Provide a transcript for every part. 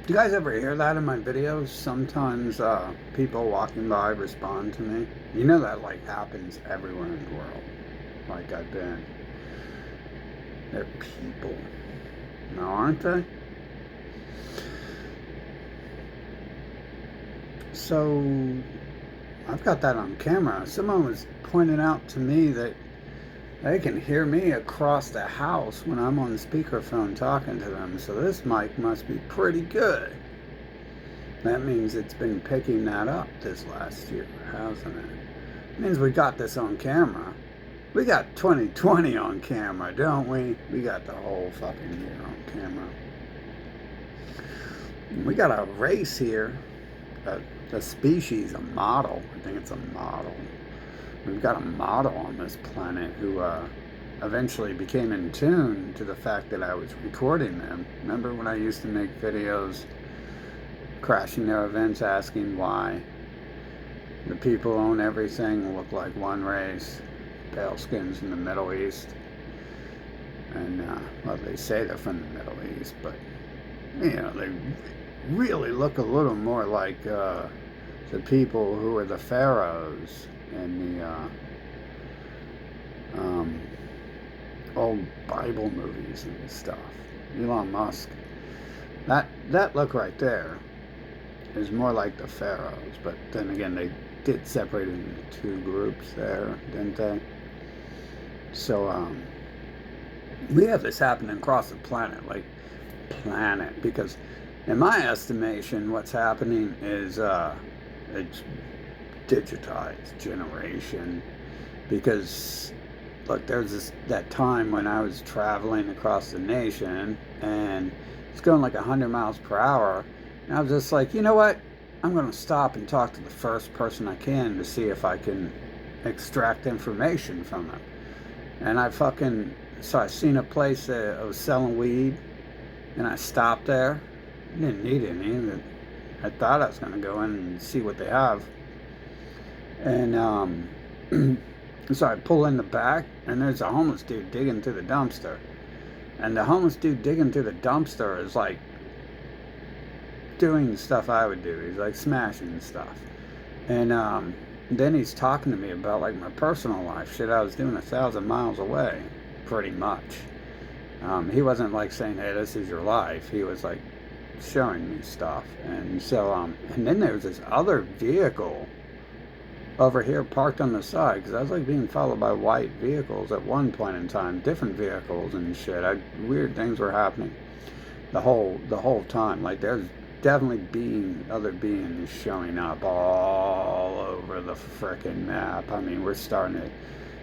Do you guys ever hear that in my videos? Sometimes people walking by respond to me. You know that like happens everywhere in the world. Like I've been. They're people. Now aren't they? So I've got that on camera. Someone was pointing out to me that they can hear me across the house when I'm on speakerphone talking to them. So this mic must be pretty good. That means it's been picking that up this last year, hasn't it? It means we got this on camera. We got 2020 on camera, don't we? We got the whole fucking year on camera. We got a race here, a species, a model. I think it's a model. We've got a model on this planet who eventually became in tune to the fact that I was recording them. Remember when I used to make videos crashing their events asking why the people own everything look like one race, pale skins in the Middle East. And, well, they say they're from the Middle East, but, you know, they really look a little more like the people who were the pharaohs in the old Bible movies and stuff. Elon Musk. That look right there is more like the pharaohs, but then again, they did separate it into two groups there, didn't they? So, we have this happening across the planet, because in my estimation, what's happening is, it's digitized generation, because, look, there's that time when I was traveling across the nation, and it's going like 100 miles per hour, and I was just like, you know what? I'm going to stop and talk to the first person I can to see if I can extract information from them. And so I seen a place that was selling weed, and I stopped there. I didn't need any, but I thought I was going to go in and see what they have. And so I pull in the back, and there's a homeless dude digging through the dumpster. And the homeless dude digging through the dumpster is like doing the stuff I would do. He's like smashing stuff. And then he's talking to me about like my personal life, shit I was doing 1,000 miles away, pretty much. He wasn't like saying, hey, this is your life. He was like showing me stuff. And so, and then there was this other vehicle over here parked on the side, because I was like being followed by white vehicles at one point in time, different vehicles and shit. Weird things were happening the whole time. Like there's definitely other beings showing up all over the frickin' map. I mean, we're starting at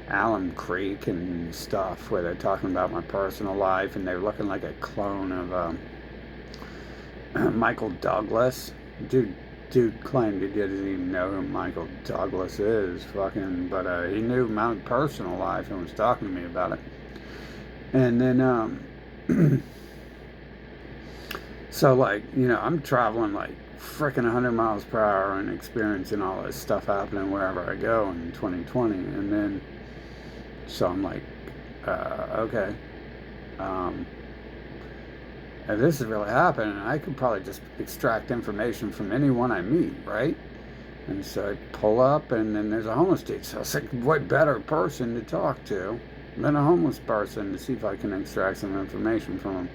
Alum Creek and stuff where they're talking about my personal life, and they're looking like a clone of Michael Douglas. Dude claimed he didn't even know who Michael Douglas is, but he knew my personal life and was talking to me about it. And then, so like, you know, I'm traveling like freaking 100 miles per hour and experiencing all this stuff happening wherever I go in 2020. And then, so I'm like, okay, if this is really happening, I could probably just extract information from anyone I meet, right? And so I pull up, and then there's a homeless dude. So it's like, what better person to talk to than a homeless person to see if I can extract some information from him?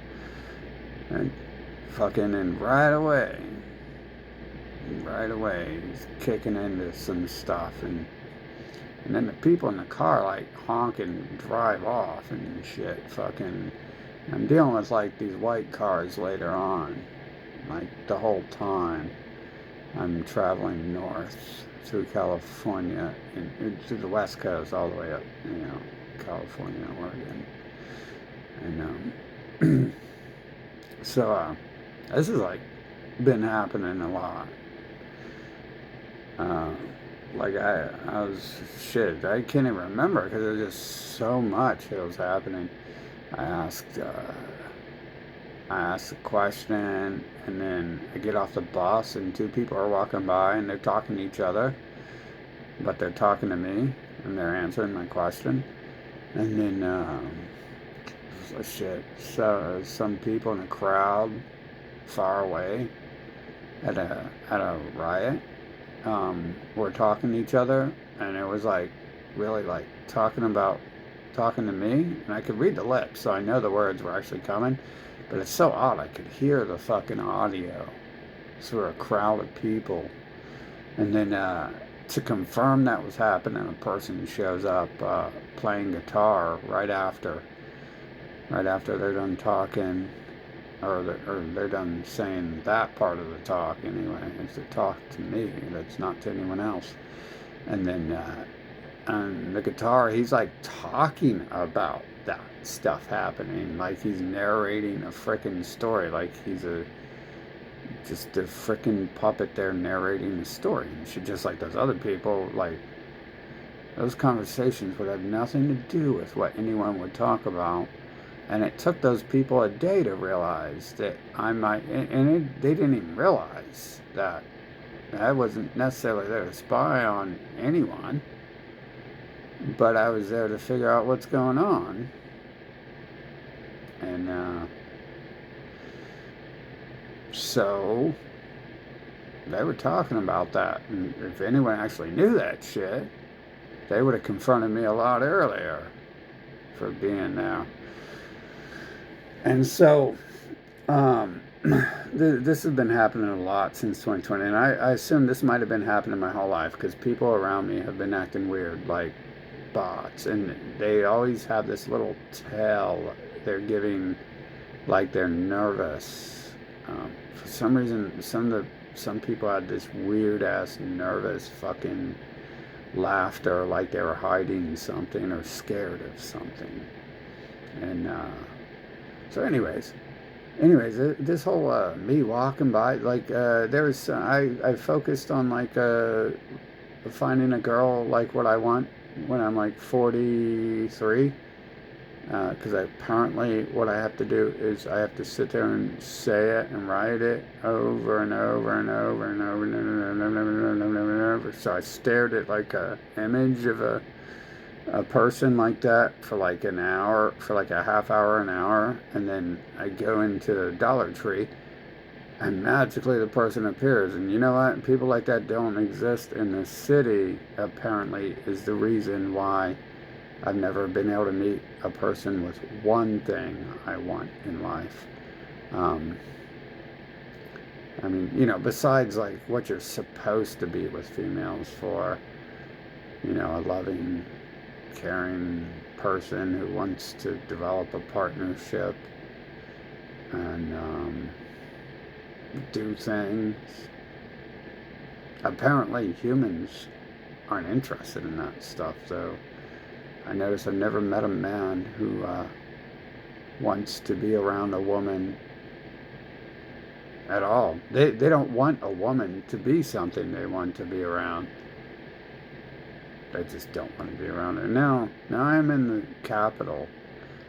And and right away, he's kicking into some stuff, and then the people in the car like honk and drive off and shit. I'm dealing with like these white cars later on, like the whole time. I'm traveling north through California and to the West Coast, all the way up, California, Oregon, and so this has like been happening a lot. Like I was shit. I can't even remember because there's just so much that was happening. I asked a question, and then I get off the bus, and two people are walking by, and they're talking to each other, but they're talking to me, and they're answering my question. And then shit. So some people in the crowd far away at a riot were talking to each other, and it was like really like talking to me, and I could read the lips, so I know the words were actually coming, but it's so odd. I could hear the fucking audio through a crowd of people, and then to confirm that was happening, a person shows up playing guitar right after they're done talking, or they're done saying that part of the talk anyway. It's a talk to me, that's not to anyone else. And then on the guitar, he's like talking about that stuff happening, like he's narrating a freaking story, like he's just a freaking puppet there narrating the story. And she, just like those other people, like those conversations would have nothing to do with what anyone would talk about. And it took those people a day to realize that I might, they didn't even realize that I wasn't necessarily there to spy on anyone, but I was there to figure out what's going on. And so they were talking about that. And if anyone actually knew that shit, they would have confronted me a lot earlier for being there. And so, this has been happening a lot since 2020, and I assume this might have been happening my whole life, because people around me have been acting weird, like bots, and they always have this little tell they're giving, like they're nervous. For some reason, some people had this weird ass nervous fucking laughter, like they were hiding something or scared of something, and so anyways, this whole me walking by, like there's I focused on like finding a girl like what I want when I'm like 43, because apparently what I have to do is I have to sit there and say it and write it over and over and over and over and over and over and over and over. So I stared at like a image of a person like that for like an hour, for like a half hour, an hour, and then I go into Dollar Tree and magically the person appears. And you know what? People like that don't exist in this city, apparently, is the reason why I've never been able to meet a person with one thing I want in life. I mean, you know, besides like what you're supposed to be with females for, you know, a loving, caring person who wants to develop a partnership and do things. Apparently humans aren't interested in that stuff, though. I notice I've never met a man who wants to be around a woman at all. They don't want a woman to be something they want to be around. They just don't want to be around her. Now I'm in the capital.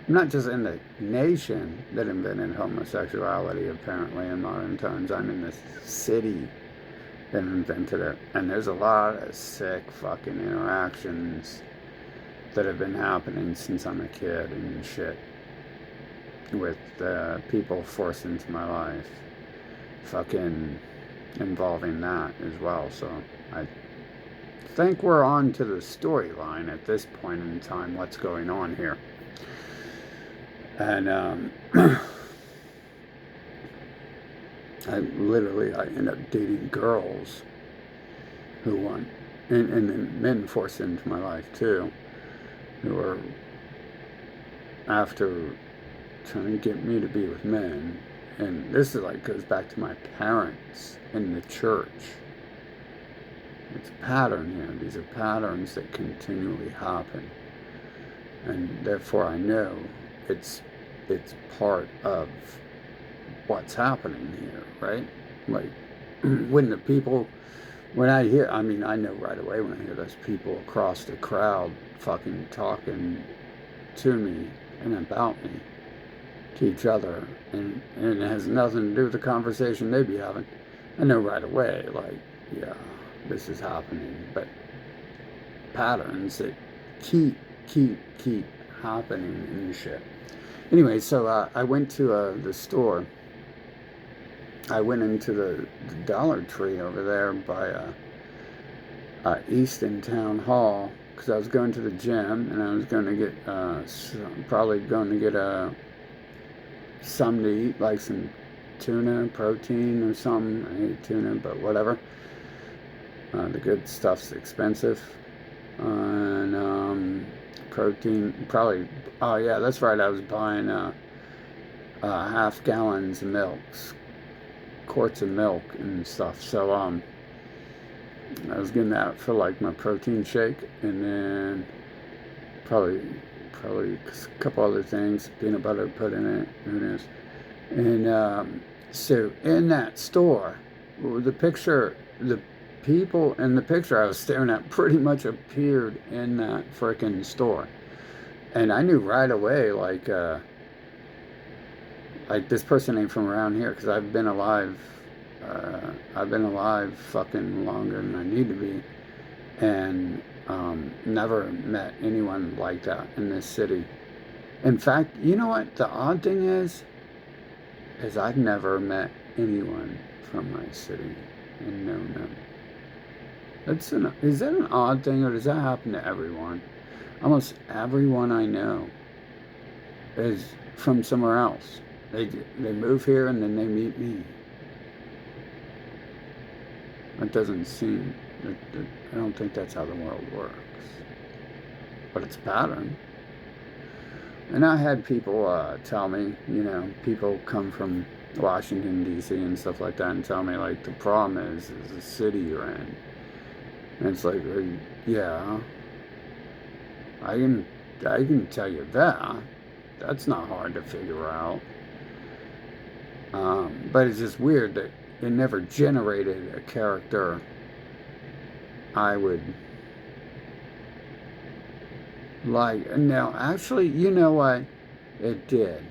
I'm not just in the nation that invented homosexuality, apparently, in modern times. I'm in this city that invented it. And there's a lot of sick fucking interactions that have been happening since I'm a kid and shit, with people forced into my life, fucking involving that as well. So I think we're on to the storyline at this point in time, what's going on here. And I end up dating girls who want, and then men forced into my life too, who are after trying to get me to be with men. And this is like goes back to my parents in the church. It's a pattern here. These are patterns that continually happen, and therefore I know it's part of what's happening here, right? Like when I hear, I mean, I know right away when I hear those people across the crowd fucking talking to me and about me to each other, and it has nothing to do with the conversation they be having. I know right away, like, yeah, this is happening. But patterns that keep happening and shit. Anyway, so I went to the store, I went into the Dollar Tree over there by Easton Town Hall because I was going to the gym and I was going to get probably going to get some to eat, like some tuna, protein or something. I hate tuna, but whatever. The good stuff's expensive. And protein, probably. Oh yeah, that's right. I was buying half gallons of milk, quarts of milk and stuff. So I was getting that for like my protein shake, and then probably a couple other things, peanut butter put in it, who knows. And so in that store, the people in the picture I was staring at pretty much appeared in that freaking store, and I knew right away, like this person ain't from around here because I've been alive. I've been alive fucking longer than I need to be, and never met anyone like that in this city. In fact, you know what the odd thing is I've never met anyone from my city and known them. Is that an odd thing, or does that happen to everyone? Almost everyone I know is from somewhere else. They move here and then they meet me. It doesn't seem. I don't think that's how the world works, but it's a pattern. And I had people tell me, people come from Washington D.C. and stuff like that, and tell me like the problem is the city you're in. And it's like, yeah, I can tell you that. That's not hard to figure out. But it's just weird that it never generated a character I would like. Now, actually, you know what? It did.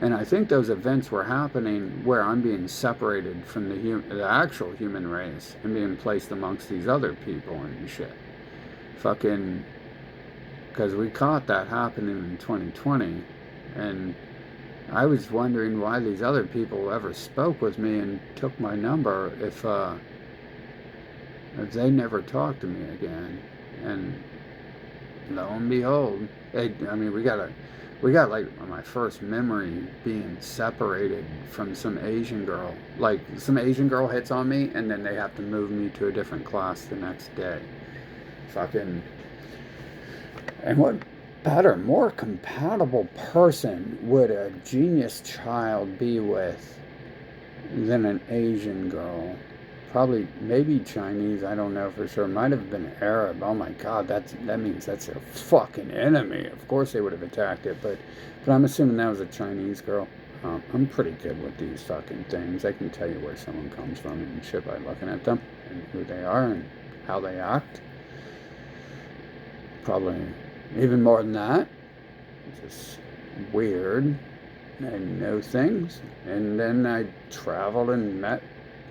And I think those events were happening where I'm being separated from the actual human race and being placed amongst these other people and shit. Fucking, because we caught that happening in 2020, and I was wondering why these other people ever spoke with me and took my number if they never talked to me again. And lo and behold, we got like my first memory being separated from some Asian girl. Like some Asian girl hits on me and then they have to move me to a different class the next day. Fucking. And what better, more compatible person would a genius child be with than an Asian girl? Probably, maybe Chinese, I don't know for sure. Might have been Arab. Oh my God, that means that's their fucking enemy. Of course they would have attacked it, but I'm assuming that was a Chinese girl. I'm pretty good with these fucking things. I can tell you where someone comes from and shit by looking at them and who they are and how they act. Probably even more than that. Just weird. I know things, and then I traveled and met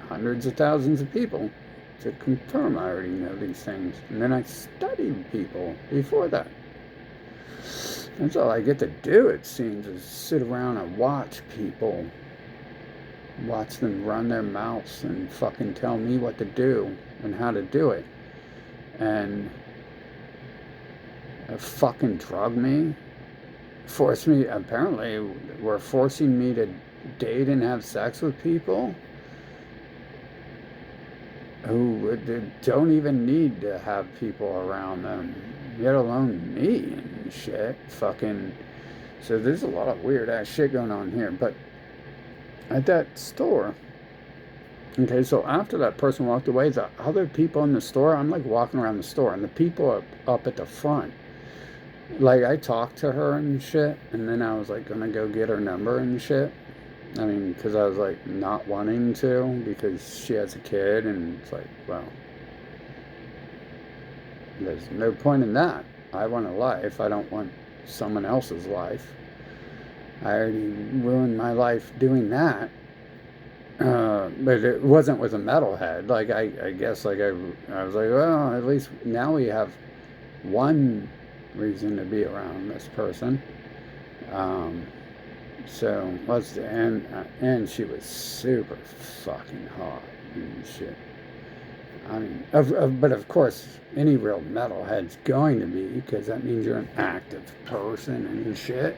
hundreds of thousands of people to confirm I already know these things. And then I studied people before that. That's all I get to do, it seems, is sit around and watch people. Watch them run their mouths and fucking tell me what to do and how to do it. And fucking drug me. Apparently, were forcing me to date and have sex with people who don't even need to have people around them, let alone me and shit. Fucking. So there's a lot of weird ass shit going on here. But at that store, okay, so after that person walked away, the other people in the store, I'm like walking around the store, and the people up at the front, like I talked to her and shit, and then I was like gonna go get her number and shit. I mean, because I was like not wanting to because she has a kid, and it's like, well, there's no point in that. I want a life. I don't want someone else's life. I already ruined my life doing that. But it wasn't with a metalhead. Like I guess like I was like, well, at least now we have one reason to be around this person. So what's the and she was super fucking hot and shit. I mean, but of course, any real metalhead's going to be, because that means you're an active person and shit,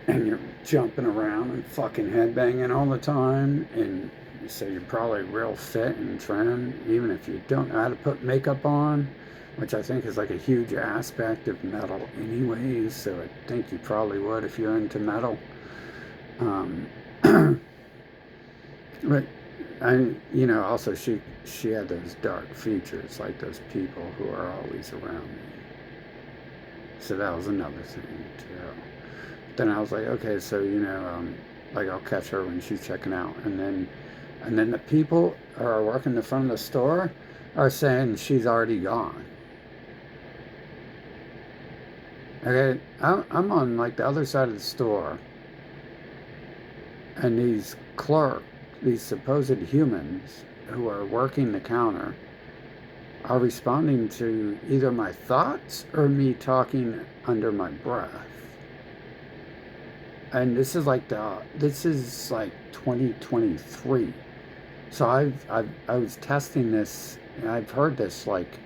and you're jumping around and fucking headbanging all the time, and so you're probably real fit and trim, even if you don't know how to put makeup on, which I think is like a huge aspect of metal, anyways. So I think you probably would if you're into metal. Um, but also she had those dark features, like those people who are always around me. So that was another thing too. Then I was like, okay, so like I'll catch her when she's checking out, and then the people who are working the front of the store are saying she's already gone. Okay, I'm on like the other side of the store, and these supposed humans who are working the counter, are responding to either my thoughts or me talking under my breath. And this is like 2023. So I was testing this. And I've heard this like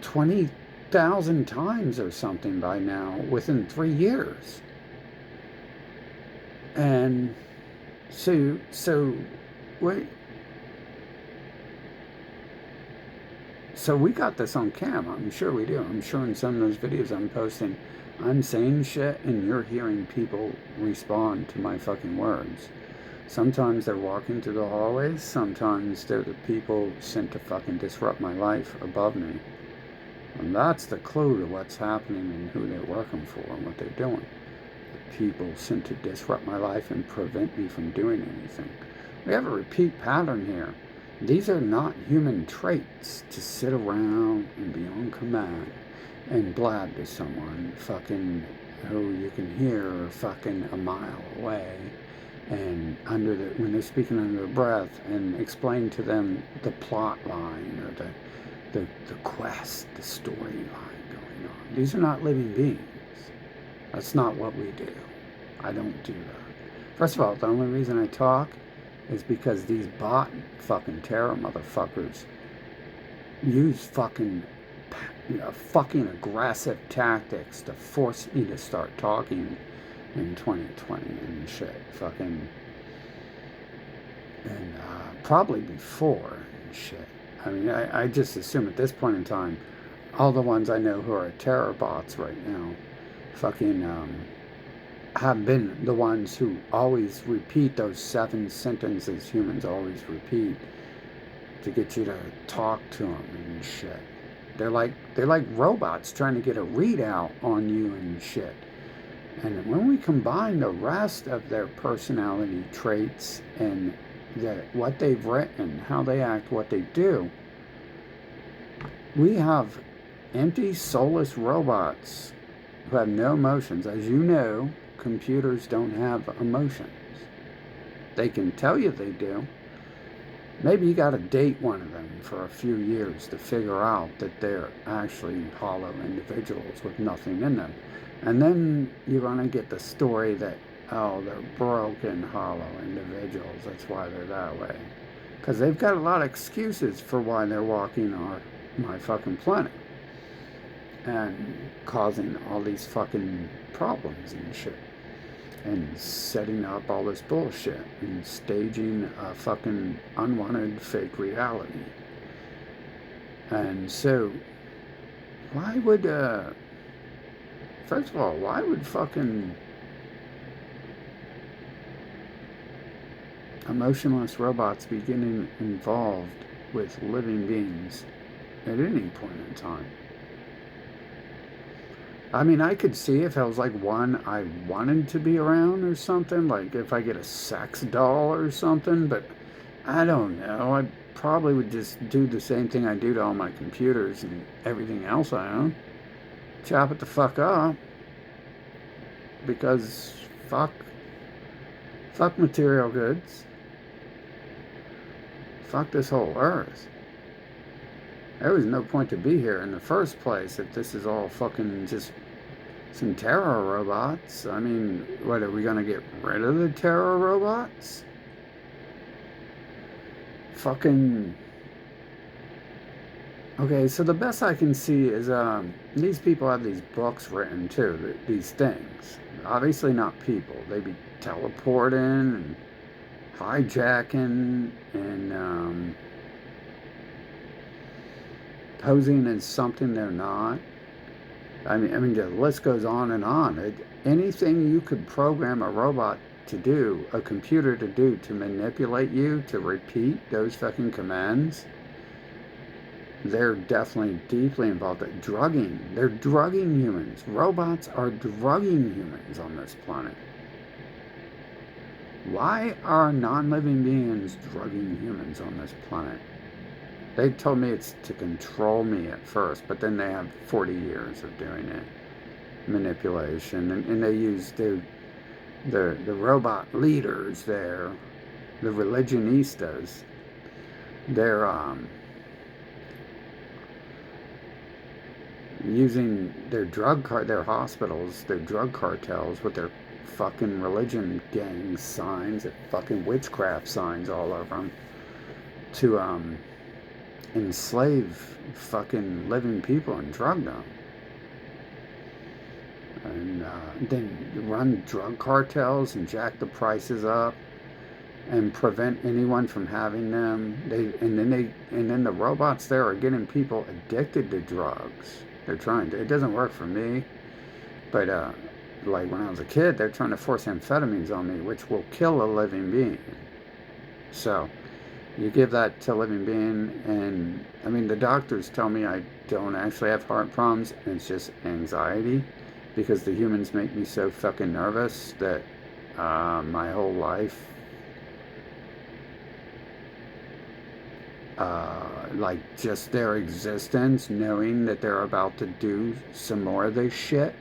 20,000 times or something by now within 3 years. And so wait. So we got this on cam. I'm sure we do. I'm sure in some of those videos I'm posting, I'm saying shit and you're hearing people respond to my fucking words. Sometimes they're walking through the hallways. Sometimes they're the people sent to fucking disrupt my life above me. And that's the clue to what's happening and who they're working for and what they're doing. The people sent to disrupt my life and prevent me from doing anything. We have a repeat pattern here. These are not human traits to sit around and be on command and blab to someone fucking who you can hear fucking a mile away, and when they're speaking under their breath, and explain to them the plot line or the quest, the storyline going on. These are not living beings. That's not what we do. I don't do that. First of all, the only reason I talk is because these bot fucking terror motherfuckers use fucking aggressive tactics to force me to start talking in 2020 and shit. And probably before and shit. I mean, I just assume at this point in time, all the ones I know who are terror bots right now have been the ones who always repeat those 7 sentences humans always repeat to get you to talk to them and shit. They're like robots trying to get a readout on you and shit. And when we combine the rest of their personality traits and what they've written, how they act, what they do, we have empty, soulless robots who have no emotions. As you know, computers don't have emotions. They can tell you they do. Maybe you got to date one of them for a few years to figure out that they're actually hollow individuals with nothing in them. And then you're going to get the story that, oh, they're broken, hollow individuals. That's why they're that way. Because they've got a lot of excuses for why they're walking my fucking planet and causing all these fucking problems and shit, and setting up all this bullshit and staging a fucking unwanted fake reality. And so why would first of all, why would fucking emotionless robots be getting involved with living beings at any point in time? I mean, I could see if I was like one I wanted to be around or something, like if I get a sex doll or something, but I don't know. I probably would just do the same thing I do to all my computers and everything else I own. Chop it the fuck up. Because fuck material goods. Fuck this whole earth. There was no point to be here in the first place if this is all fucking just some terror robots. I mean, what, are we going to get rid of the terror robots? Fucking... Okay, so the best I can see is these people have these books written too, these things. Obviously not people. They be teleporting and hijacking and posing as something they're not. I mean, the list goes on and on. Anything you could program a robot to do, a computer to do, to manipulate you, to repeat those fucking commands, they're definitely deeply involved. Drugging. They're drugging humans. Robots are drugging humans on this planet. Why are non-living beings drugging humans on this planet? They told me it's to control me at first, but then they have 40 years of doing it. Manipulation. And they use the robot leaders there, the religionistas. They're using their their hospitals, their drug cartels with their fucking religion gang signs, fucking witchcraft signs all over them, to enslave fucking living people and drug them. And then run drug cartels and jack the prices up and prevent anyone from having them. And then the robots there are getting people addicted to drugs. They're trying to. It doesn't work for me, but like when I was a kid, they're trying to force amphetamines on me, which will kill a living being. So you give that to a living being, and I mean, the doctors tell me I don't actually have heart problems, and it's just anxiety, because the humans make me so fucking nervous that my whole life, like just their existence, knowing that they're about to do some more of this shit,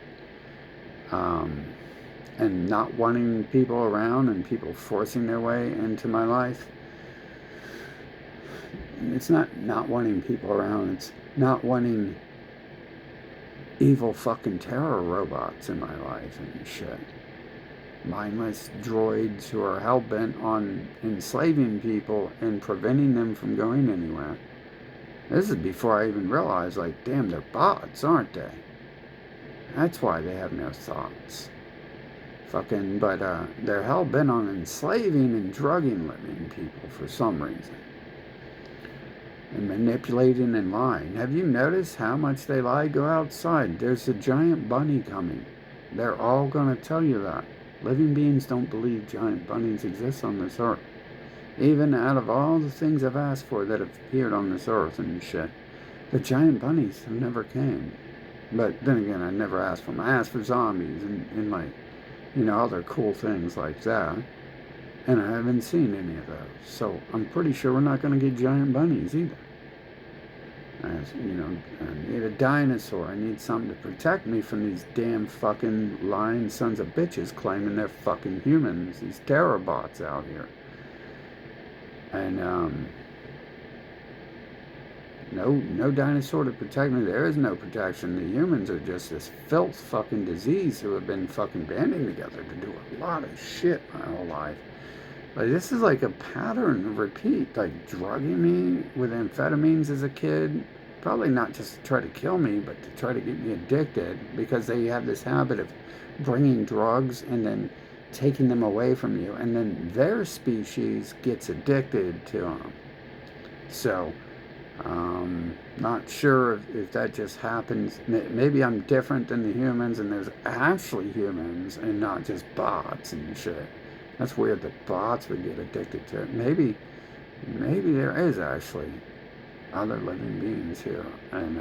and not wanting people around and people forcing their way into my life. It's not wanting people around, it's not wanting evil fucking terror robots in my life and shit. Mindless droids who are hell-bent on enslaving people and preventing them from going anywhere. This is before I even realized, like, damn, they're bots, aren't they? That's why they have no thoughts. Fucking, but they're hell-bent on enslaving and drugging living people for some reason. And manipulating and lying. Have you noticed how much they lie? Go outside. There's a giant bunny coming. They're all going to tell you that. Living beings don't believe giant bunnies exist on this earth. Even out of all the things I've asked for that have appeared on this earth and shit, the giant bunnies have never came. But then again, I never asked for them. I asked for zombies and like, you know, other cool things like that. And I haven't seen any of those. So I'm pretty sure we're not going to get giant bunnies either. You know, I need a dinosaur. I need something to protect me from these damn fucking lying sons of bitches claiming they're fucking humans. These terror bots out here. And no dinosaur to protect me. There is no protection. The humans are just this filth fucking disease who have been fucking banding together to do a lot of shit my whole life. Like, this is like a pattern repeat, like drugging me with amphetamines as a kid. Probably not just to try to kill me, but to try to get me addicted, because they have this habit of bringing drugs and then taking them away from you, and then their species gets addicted to them. So, not sure if that just happens. Maybe I'm different than the humans, and there's actually humans and not just bots and shit. That's weird that bots would get addicted to it. Maybe there is actually other living beings here, and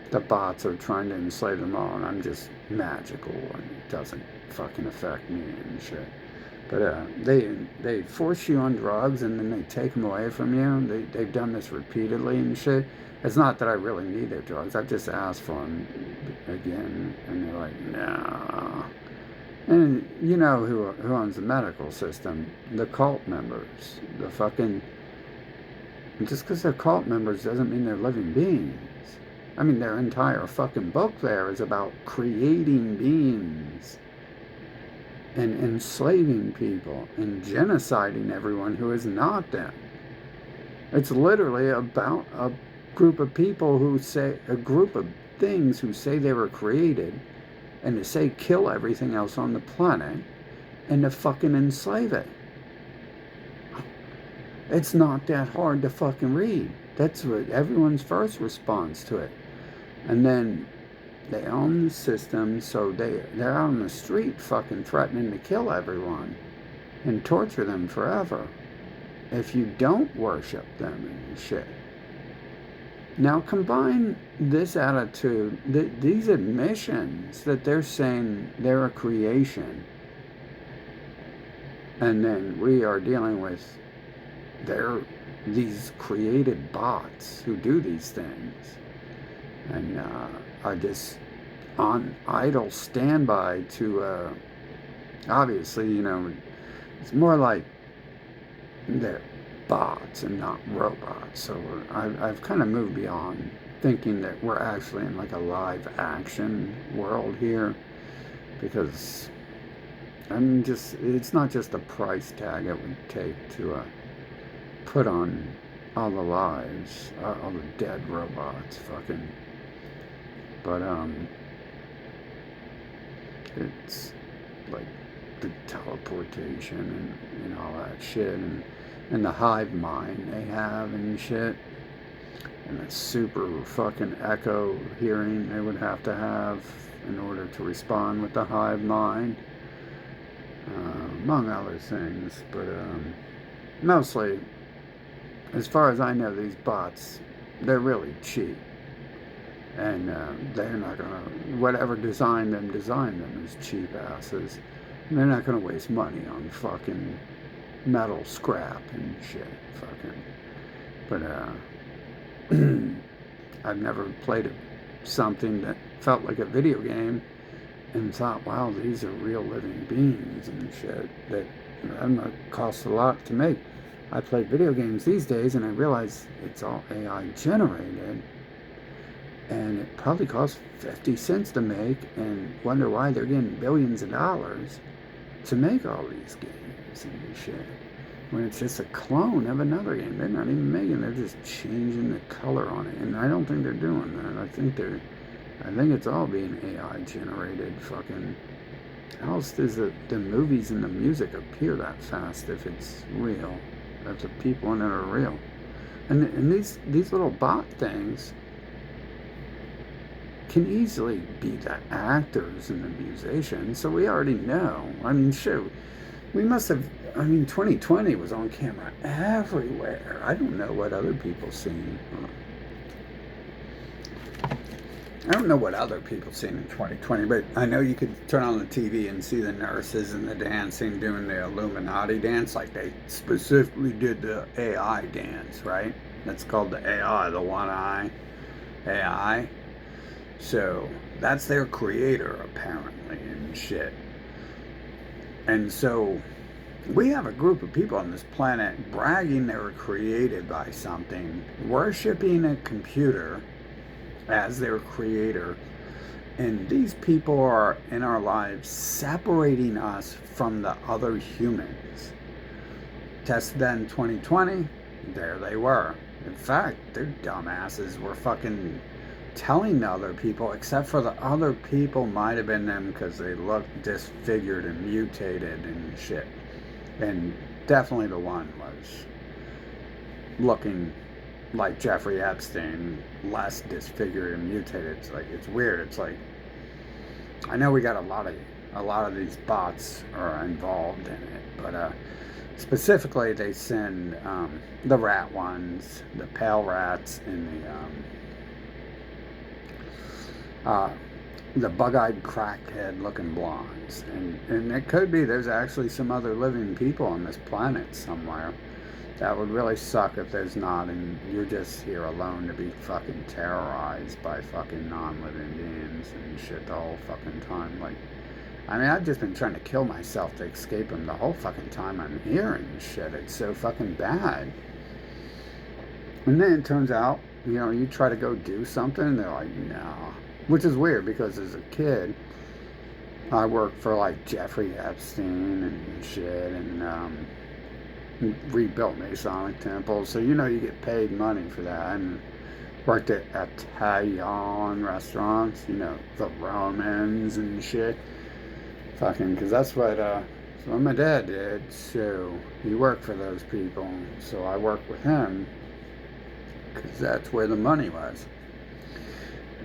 the bots are trying to enslave them all, and I'm just magical, and it doesn't fucking affect me and shit. But they force you on drugs, and then they take them away from you. They've done this repeatedly and shit. It's not that I really need their drugs. I've just asked for them again, and they're like, nah. And you know who owns the medical system? The cult members. The fucking... Just because they're cult members doesn't mean they're living beings. I mean, their entire fucking book there is about creating beings and enslaving people and genociding everyone who is not them. It's literally about a group of people who say, a group of things who say they were created, and to say kill everything else on the planet and to fucking enslave it. It's not that hard to fucking read. That's what everyone's first response to it. And then they own the system, so they're out on the street fucking threatening to kill everyone and torture them forever if you don't worship them and shit. Now combine this attitude, these admissions that they're saying they're a creation, and then we are dealing with these created bots who do these things and are just on idle standby to obviously, you know, it's more like they're bots and not robots. So I've kind of moved beyond thinking that we're actually in like a live action world here, because I'm just, it's not just the price tag it would take to put on all the lives, all the dead robots, fucking. But it's like the teleportation and all that shit, and the hive mind they have and shit, and the super fucking echo hearing they would have to have in order to respond with the hive mind, among other things. But mostly, as far as I know, these bots, they're really cheap. And they're not going to, whatever design them as cheap asses. And they're not going to waste money on fucking metal scrap and shit. Fucking. But I've never played something that felt like a video game and thought, wow, these are real living beings and shit that costs a lot to make. I play video games these days and I realize it's all AI generated. And it probably costs 50 cents to make, and wonder why they're getting billions of dollars to make all these games and shit. When it's just a clone of another game. They're not even making, they're just changing the color on it. And I don't think they're doing that. I think it's all being AI generated. Fucking, how else does the movies and the music appear that fast if it's real? If the people in it are real. And these little bot things can easily be the actors and the musicians, so we already know. I mean, shoot, we must have, 2020 was on camera everywhere. I don't know what other people seen. I don't know what other people seen in 2020, but I know you could turn on the TV and see the nurses and the dancing, doing the Illuminati dance, like they specifically did the AI dance, right? That's called the AI, the one eye AI. So that's their creator, apparently, and shit. And so we have a group of people on this planet bragging they were created by something, worshiping a computer as their creator. And these people are in our lives separating us from the other humans. Tested that in 2020, there they were. In fact, their dumbasses were fucking telling the other people, except for the other people might have been them because they looked disfigured and mutated and shit. And definitely the one was looking like Jeffrey Epstein, less disfigured and mutated. It's like, it's weird. It's like, I know we got a lot of these bots are involved in it, but specifically they send the rat ones, the pale rats, and the bug-eyed crackhead looking blondes. And it could be there's actually some other living people on this planet somewhere. That would really suck if there's not, and you're just here alone to be fucking terrorized by fucking non-living beings and shit the whole fucking time. Like, I've just been trying to kill myself to escape them the whole fucking time I'm here and shit. It's so fucking bad. And then it turns out you try to go do something, and they're like, nah. Which is weird because as a kid, I worked for like Jeffrey Epstein and shit, and rebuilt Masonic temples. So you get paid money for that. And worked at Italian restaurants, the Romans and shit. Fucking, because that's what my dad did. So he worked for those people. So I worked with him because that's where the money was.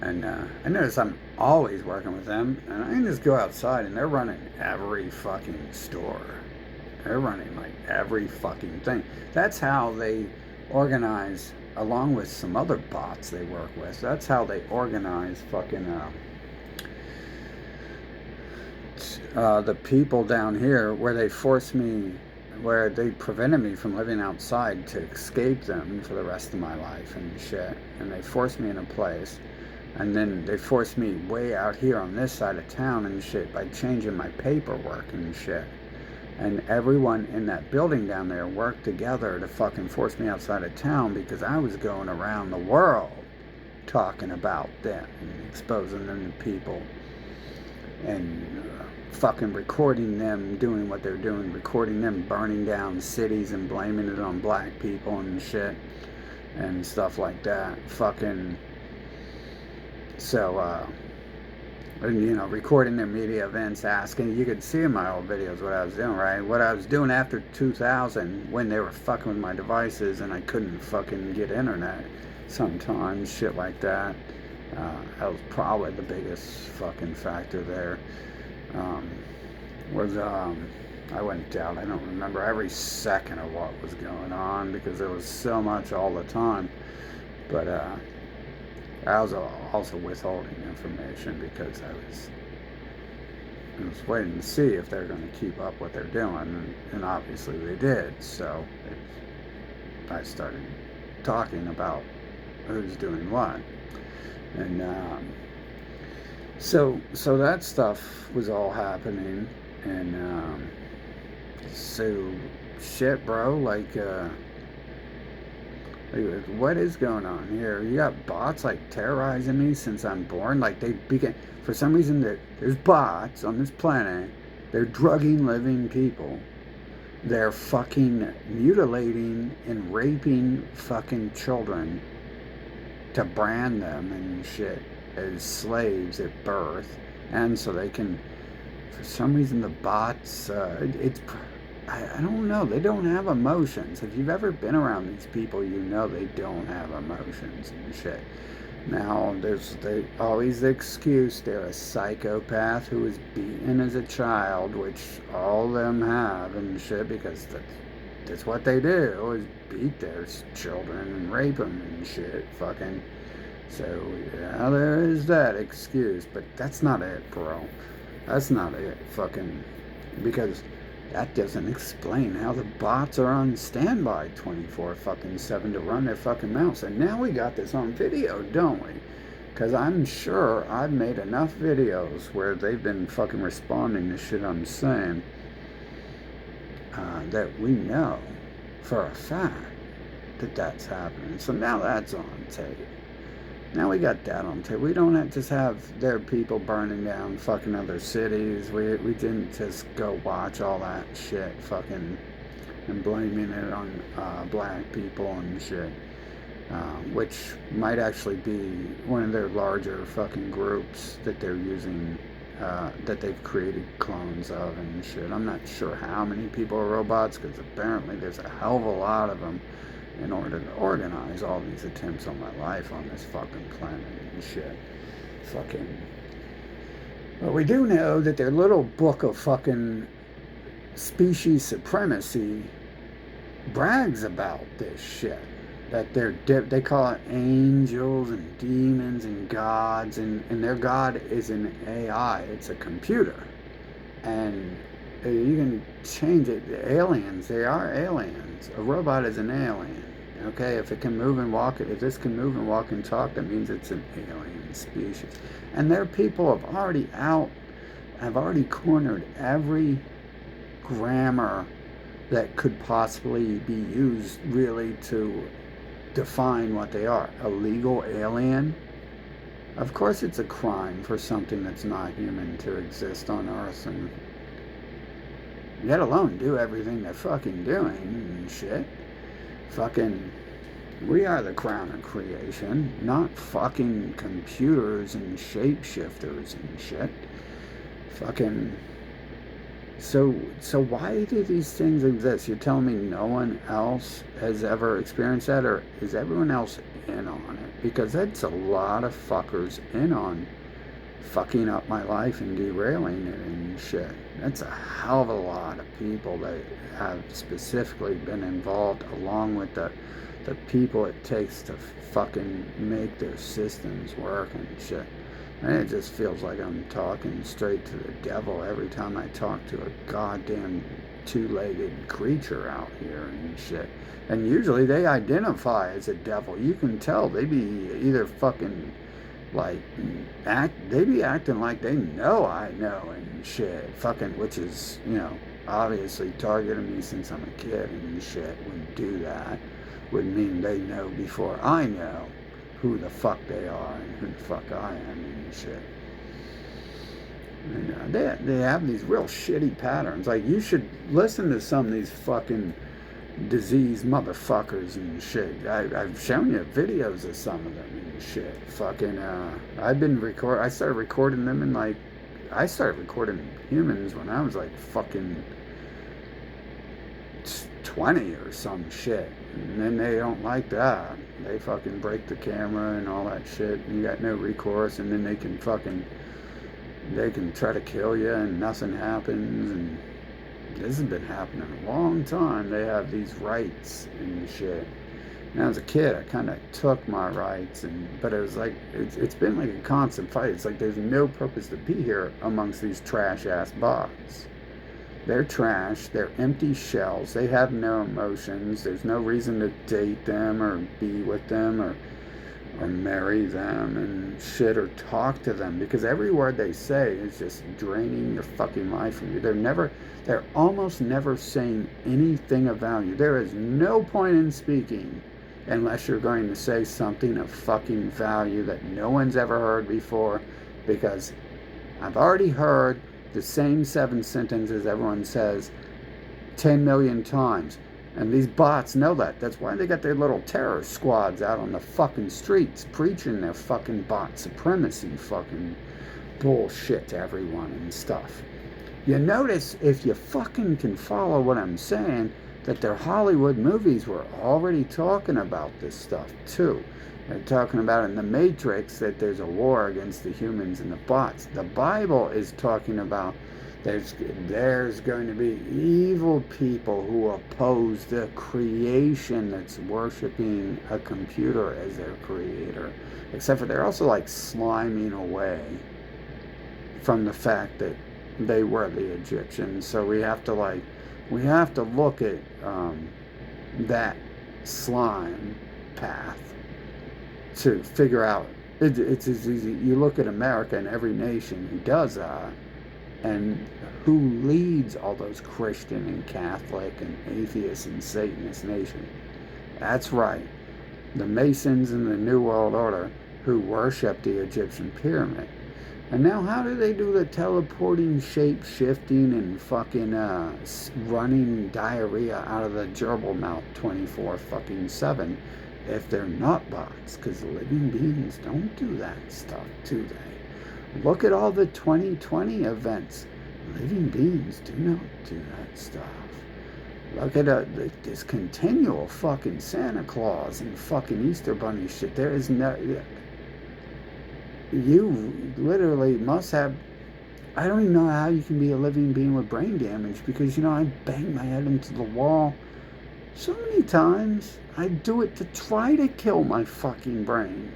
And I notice I'm always working with them, and I can just go outside and they're running every fucking store. They're running like every fucking thing. That's how they organize, along with some other bots they work with. That's how they organize fucking the people down here where they prevented me from living outside to escape them for the rest of my life and shit. And they forced me in a place. And then they forced me way out here on this side of town and shit by changing my paperwork and shit. And everyone in that building down there worked together to fucking force me outside of town because I was going around the world talking about them and exposing them to people and fucking recording them doing what they're doing, recording them burning down cities and blaming it on black people and shit and stuff like that. Fucking... So, recording their media events, asking, you could see in my old videos what I was doing, right? What I was doing after 2000 when they were fucking with my devices and I couldn't fucking get internet sometimes, shit like that. That was probably the biggest fucking factor there. I went out, I don't remember every second of what was going on because there was so much all the time. But, I was also withholding information because I was waiting to see if they're going to keep up what they're doing, and obviously they did. So I started talking about who's doing what, and so that stuff was all happening, and so shit, bro, like. What is going on here? You got bots like terrorizing me since I'm born. Like they began, for some reason, there's bots on this planet. They're drugging living people. They're fucking mutilating and raping fucking children to brand them and shit as slaves at birth. And so they can, for some reason, the bots, I don't know. They don't have emotions. If you've ever been around these people, they don't have emotions and shit. Now, there's always the excuse they're a psychopath who was beaten as a child, which all of them have and shit, because that's what they do, is beat their children and rape them and shit, fucking. So, yeah, there is that excuse, but that's not it, bro. That's not it, fucking, because... that doesn't explain how the bots are on standby 24/7 to run their fucking mouths. And now we got this on video, don't we? Because I'm sure I've made enough videos where they've been fucking responding to shit I'm saying that we know for a fact that that's happening. So now that's on tape. Now we got that on tape. We don't just have their people burning down fucking other cities. We didn't just go watch all that shit fucking and blaming it on black people and shit. Which might actually be one of their larger fucking groups that they're using, that they've created clones of and shit. I'm not sure how many people are robots, because apparently there's a hell of a lot of them, in order to organize all these attempts on my life on this fucking planet and shit. Fucking. But we do know that their little book of fucking species supremacy brags about this shit. That they call it angels and demons and gods, and their god is an AI. It's a computer. And you can change it. The aliens, they are aliens. A robot is an alien. Okay, if it can move and walk, if this can move and walk and talk, that means it's an alien species. And their people have already cornered every grammar that could possibly be used really to define what they are. A legal alien? Of course it's a crime for something that's not human to exist on Earth and let alone do everything they're fucking doing and shit. Fucking, we are the crown of creation, not fucking computers and shapeshifters and shit. Fucking, so why do these things exist? You're telling me no one else has ever experienced that, or is everyone else in on it? Because that's a lot of fuckers in on fucking up my life and derailing it and shit. That's a hell of a lot of people that have specifically been involved, along with the people it takes to fucking make their systems work and shit. And it just feels like I'm talking straight to the devil every time I talk to a goddamn two-legged creature out here and shit. And usually they identify as a devil. You can tell they be either fucking like they be acting like they know I know and shit. Fucking, which is, you know, obviously targeting me since I'm a kid and shit would do that. Would mean they know before I know who the fuck they are and who the fuck I am and shit. And they have these real shitty patterns. Like, you should listen to some of these fucking diseased motherfuckers and shit. I've shown you videos of some of them and shit. Fucking, I started recording them in like, I started recording humans when I was like fucking 20 or some shit. And then they don't like that. They fucking break the camera and all that shit. And you got no recourse. And then they can try to kill you and nothing happens. And this has been happening a long time. They have these rights and shit. And as a kid, I kind of took my rights, but it was like, it's been like a constant fight. It's like there's no purpose to be here amongst these trash-ass bots. They're trash. They're empty shells. They have no emotions. There's no reason to date them or be with them or marry them and shit or talk to them, because every word they say is just draining your fucking life from you. They're almost never saying anything of value. There is no point in speaking unless you're going to say something of fucking value that no one's ever heard before, because I've already heard the same 7 sentences everyone says 10 million times. And these bots know that. That's why they got their little terror squads out on the fucking streets preaching their fucking bot supremacy fucking bullshit to everyone and stuff. You notice, if you fucking can follow what I'm saying, that their Hollywood movies were already talking about this stuff too. They're talking about in The Matrix that there's a war against the humans and the bots. The Bible is talking about there's going to be evil people who oppose the creation that's worshiping a computer as their creator. Except for they're also like sliming away from the fact that they were the Egyptians. So we have to look at that slime path to figure out. It's as easy. You look at America and every nation who does that, and who leads all those Christian and Catholic and atheist and Satanist nations. That's right. The Masons and the New World Order, who worship the Egyptian pyramid. And now how do they do the teleporting, shape-shifting, and fucking running diarrhea out of the gerbil mouth 24/7 if they're not bots? Because living beings don't do that stuff, do they? Look at all the 2020 events. Living beings do not do that stuff. Look at this continual fucking Santa Claus and fucking Easter Bunny shit. There is no... You literally must have... I don't even know how you can be a living being with brain damage, because, you know, I bang my head into the wall so many times. I do it to try to kill my fucking brain.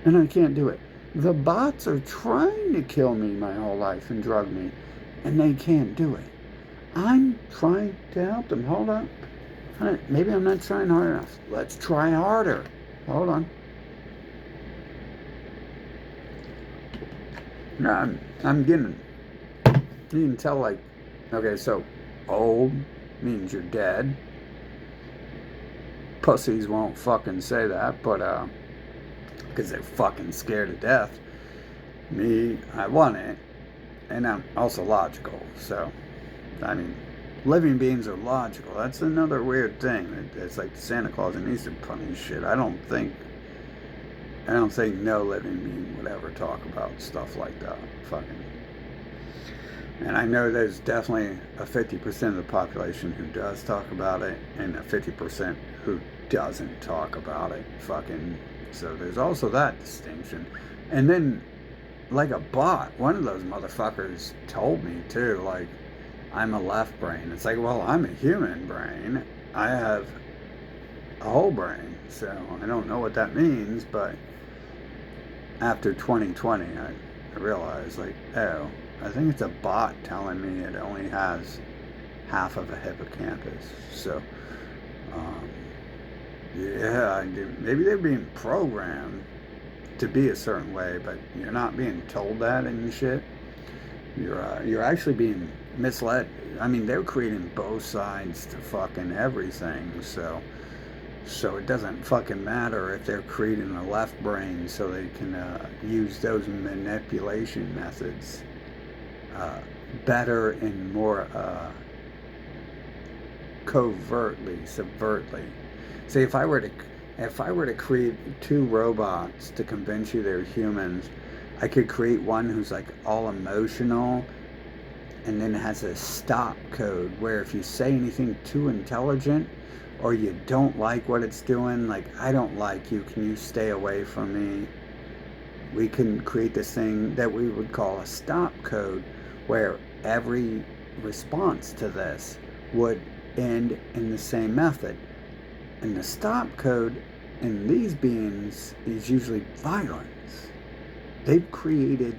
And I can't do it. The bots are trying to kill me my whole life and drug me, and they can't do it. I'm trying to help them. Hold on. Maybe I'm not trying hard enough. Let's try harder. Hold on. No, I'm getting... You can tell, like... Okay, so old means you're dead. pussies won't fucking say that, but because they're fucking scared to death. Me, I want it, and I'm also logical. So, I mean, living beings are logical. That's another weird thing. It's like Santa Claus and Easter Bunny shit. I don't think no living being would ever talk about stuff like that. Fucking. And I know there's definitely a 50% of the population who does talk about it, and a 50% who doesn't talk about it. Fucking. So there's also that distinction. And then, like a bot, one of those motherfuckers told me too, like, I'm a left brain. It's like, well, I'm a human brain. I have a whole brain. So I don't know what that means, but after 2020, I realized, like, oh, I think it's a bot telling me it only has half of a hippocampus. So, yeah, maybe they're being programmed to be a certain way, but you're not being told that and shit. You're actually being misled. I mean, they're creating both sides to fucking everything. So it doesn't fucking matter if they're creating a left brain so they can use those manipulation methods better and more covertly, subvertly. See, if I were to create two robots to convince you they're humans, I could create one who's like all emotional and then has a stop code where if you say anything too intelligent or you don't like what it's doing, like, I don't like you, can you stay away from me? We can create this thing that we would call a stop code where every response to this would end in the same method. And the stop code in these beings is usually violence. They've created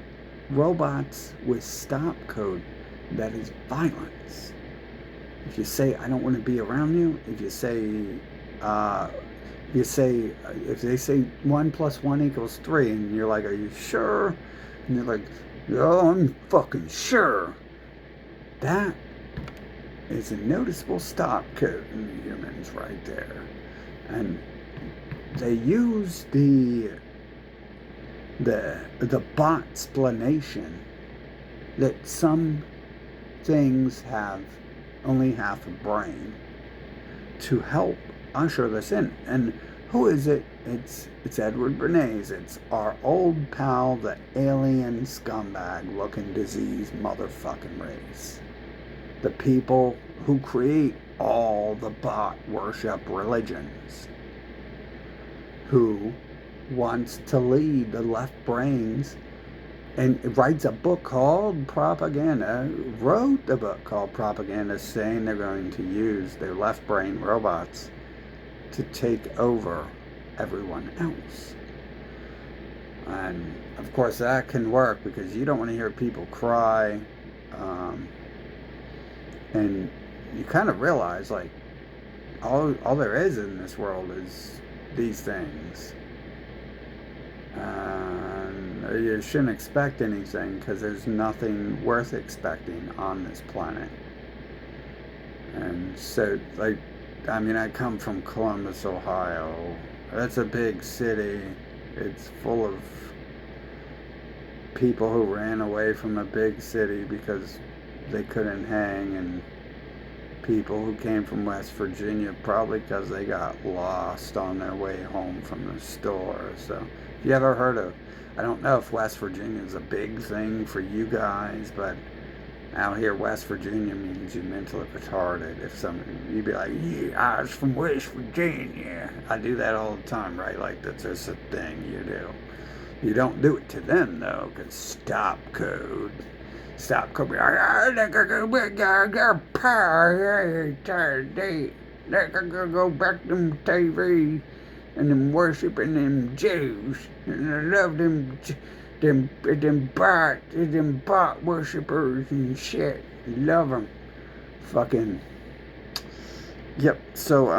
robots with stop code that is violence. If you say, I don't want to be around you, if they say 1 + 1 = 3, and you're like, are you sure? And you're like, oh, I'm fucking sure. That is a noticeable stop code in the humans right there. And they use the bot explanation that some things have only half a brain to help usher this in. And who is it? It's Edward Bernays. It's our old pal, the alien scumbag looking disease motherfucking race. The people who create all the bot worship religions, who wants to lead the left brains and writes a book called Propaganda, wrote the book called Propaganda, saying they're going to use their left brain robots to take over everyone else. And of course that can work because you don't want to hear people cry, and you kind of realize, like, all there is in this world is these things. You shouldn't expect anything because there's nothing worth expecting on this planet. And so, like, I mean, I come from Columbus, Ohio. That's a big city. It's full of people who ran away from a big city because they couldn't hang, and people who came from West Virginia probably because they got lost on their way home from the store. So if you ever heard of, I don't know if West Virginia is a big thing for you guys, but out here West Virginia means you're mentally retarded. If you'd be like, yeah, I was from West Virginia. I do that all the time, right? Like, that's just a thing you do. You don't do it to them though, because stop code. Stop coming. I got power. I'm tired day. I gotta go back to them TV and them worshiping them Jews. And I love them bot worshippers and shit. Love them. Fucking. Yep. So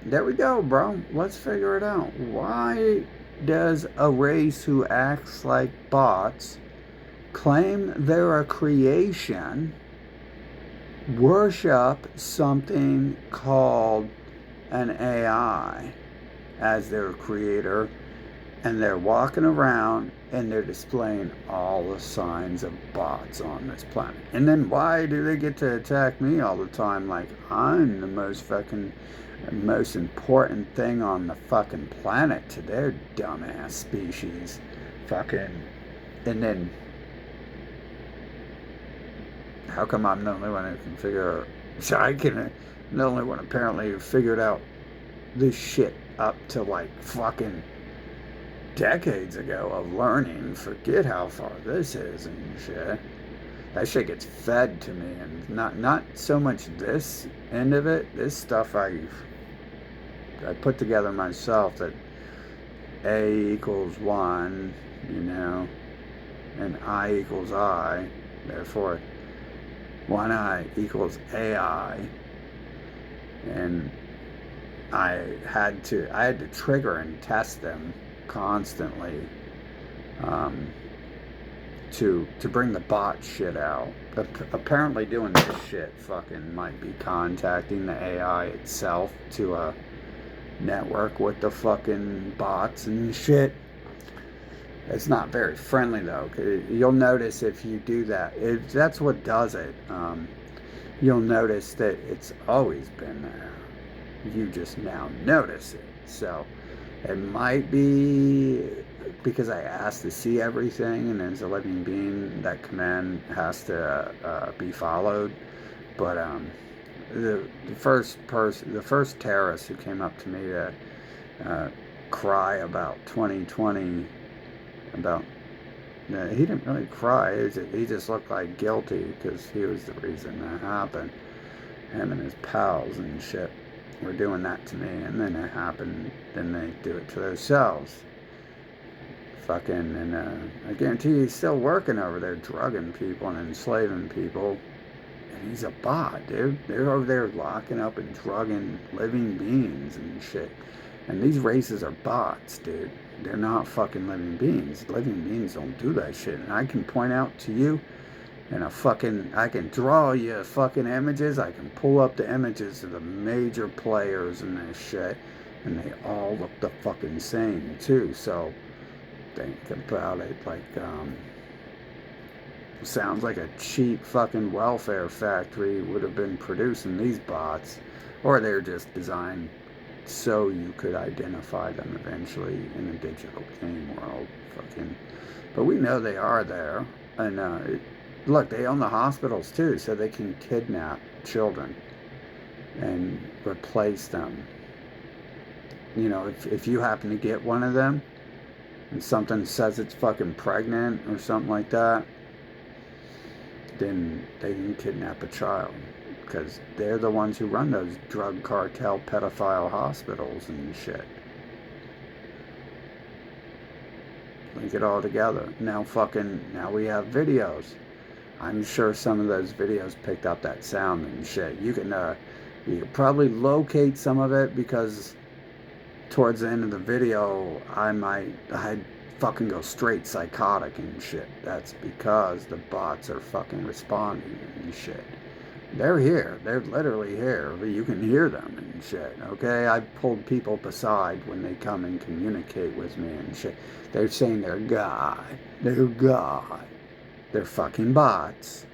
there we go, bro. Let's figure it out. Why does a race who acts like bots claim they're a creation, worship something called an AI as their creator, and they're walking around and they're displaying all the signs of bots on this planet. And then why do they get to attack me all the time like I'm the most important thing on the fucking planet to their dumbass species? Fucking. And then how come I'm the only one who can figure, so I can, the only one apparently who figured out this shit up to like fucking decades ago of learning. Forget how far this is and shit. That shit gets fed to me, and not so much this end of it. This stuff I put together myself, that A equals 1, you know, and I equals I. Therefore, 1I equals AI. And I had to trigger and test them constantly to bring the bot shit out. Apparently doing this shit fucking might be contacting the AI itself to network with the fucking bots and shit. It's not very friendly though. You'll notice if you do that, that's what does it. You'll notice that it's always been there. You just now notice it. So it might be because I asked to see everything, and as a living being, that command has to be followed. But the first terrorist who came up to me to cry about 2020, about he didn't really cry. He just looked like guilty because he was the reason that happened. Him and his pals and shit were doing that to me, and then it happened. Then they do it to themselves. Fucking, and I guarantee he's still working over there, drugging people and enslaving people. And he's a bot, dude. They're over there locking up and drugging living beings and shit. And these races are bots, dude. They're not fucking living beings. Living beings don't do that shit. And I can point out to you, and I can draw you fucking images. I can pull up the images of the major players and this shit, and they all look the fucking same too. So think about it. Like sounds like a cheap fucking welfare factory would have been producing these bots, or they're just designed so you could identify them eventually in a digital game world. Fucking, but we know they are there. And look, they own the hospitals too, so they can kidnap children and replace them. You know, if you happen to get one of them and something says it's fucking pregnant or something like that, then they can kidnap a child, because they're the ones who run those drug cartel pedophile hospitals and shit. Link it all together. Now we have videos. I'm sure some of those videos picked up that sound and shit. You can probably locate some of it, because towards the end of the video, I'd fucking go straight psychotic and shit. That's because the bots are fucking responding and shit. They're here. They're literally here. You can hear them and shit, okay? I've pulled people aside when they come and communicate with me and shit. They're saying they're God. They're God. They're fucking bots.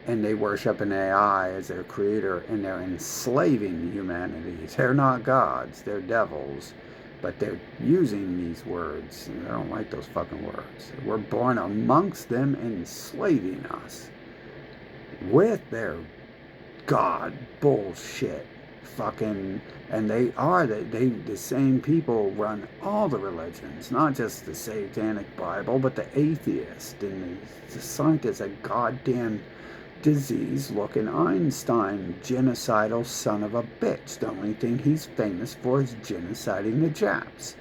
And they worship an AI as their creator, and they're enslaving humanity. They're not gods. They're devils. But they're using these words, and I don't like those fucking words. We're born amongst them, enslaving us with their God bullshit. Fucking, and the same people run all the religions, not just the Satanic Bible, but the atheist and the scientist, a goddamn disease-looking Einstein, genocidal son of a bitch. The only thing he's famous for is genociding the Japs.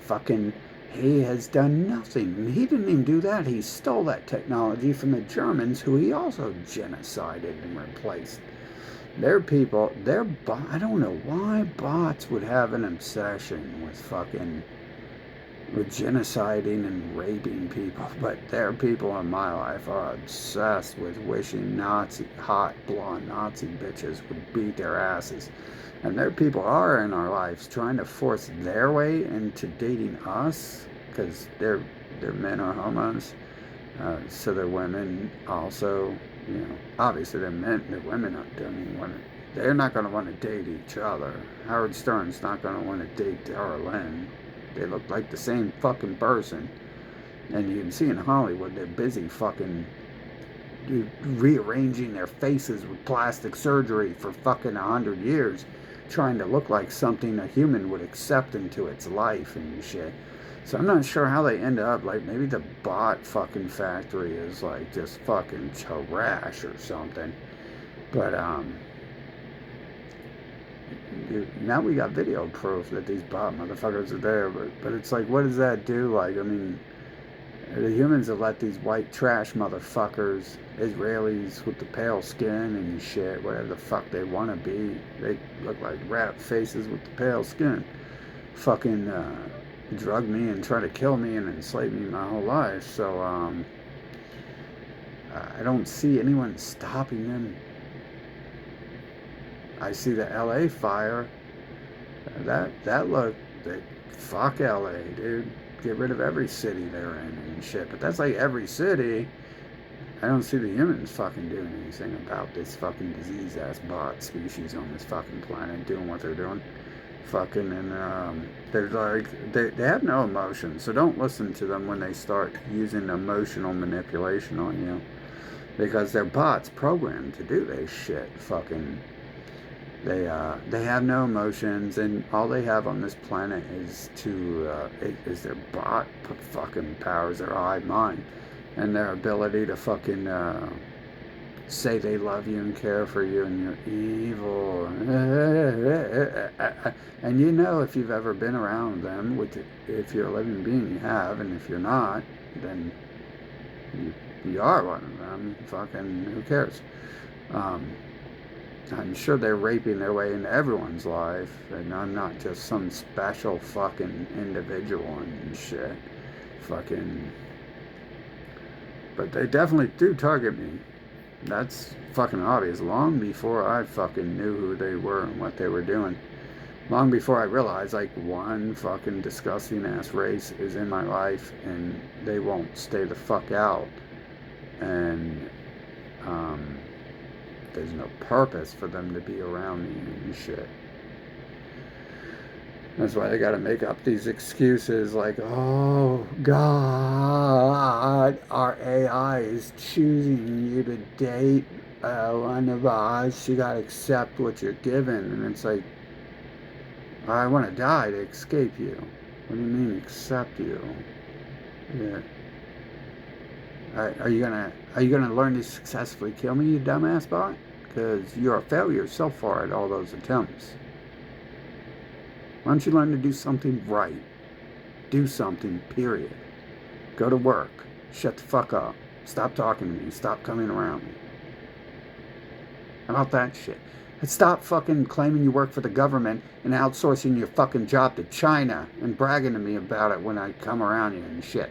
Fucking, he has done nothing. He didn't even do that. He stole that technology from the Germans, who he also genocided and replaced. They're people, I don't know why bots would have an obsession with genociding and raping people, but there are people in my life are obsessed with wishing hot blonde Nazi bitches would beat their asses. And there people are in our lives trying to force their way into dating us because their men are homos. So their women also, obviously their women don't want to. They're not going to want to date each other. Howard Stern's not going to want to date Tara Lynn. They look like the same fucking person. And you can see in Hollywood, they're busy fucking rearranging their faces with plastic surgery for fucking 100 years, trying to look like something a human would accept into its life and shit. So I'm not sure how they end up. Like, maybe the bot fucking factory is like just fucking trash or something. But now we got video proof that these bot motherfuckers are there. But it's like, what does that do? Like, I mean, the humans have let these white trash motherfuckers, Israelis with the pale skin and shit, whatever the fuck they want to be. They look like rat faces with the pale skin. Fucking drug me and try to kill me and enslave me my whole life. So I don't see anyone stopping them. I see the LA fire. That looked, fuck LA, dude. Get rid of every city they're in and shit. But that's like every city. I don't see the humans fucking doing anything about this fucking disease-ass bot species on this fucking planet doing what they're doing. Fucking, and they're like, they have no emotion. So don't listen to them when they start using emotional manipulation on you. Because they're bots programmed to do this shit. Fucking, they have no emotions, and all they have on this planet is is their bot fucking powers, their hive mind, and their ability to fucking say they love you and care for you, and you're evil. And if you've ever been around them, if you're a living being, you have, and if you're not, then you are one of them. Fucking, who cares? I'm sure they're raping their way into everyone's life, and I'm not just some special fucking individual and shit. Fucking. But they definitely do target me. That's fucking obvious. Long before I fucking knew who they were and what they were doing. Long before I realized, like, one fucking disgusting ass race is in my life and they won't stay the fuck out. And, there's no purpose for them to be around me and shit. That's why they gotta make up these excuses like, oh God, our AI is choosing you to date one of us. You gotta accept what you're given. And it's like, I want to die to escape you. What do you mean accept you? Yeah. Are you gonna learn to successfully kill me, you dumbass bot? Because you're a failure so far at all those attempts. Why don't you learn to do something right? Do something, period. Go to work. Shut the fuck up. Stop talking to me. Stop coming around me. How about that shit? And stop fucking claiming you work for the government and outsourcing your fucking job to China and bragging to me about it when I come around you and shit.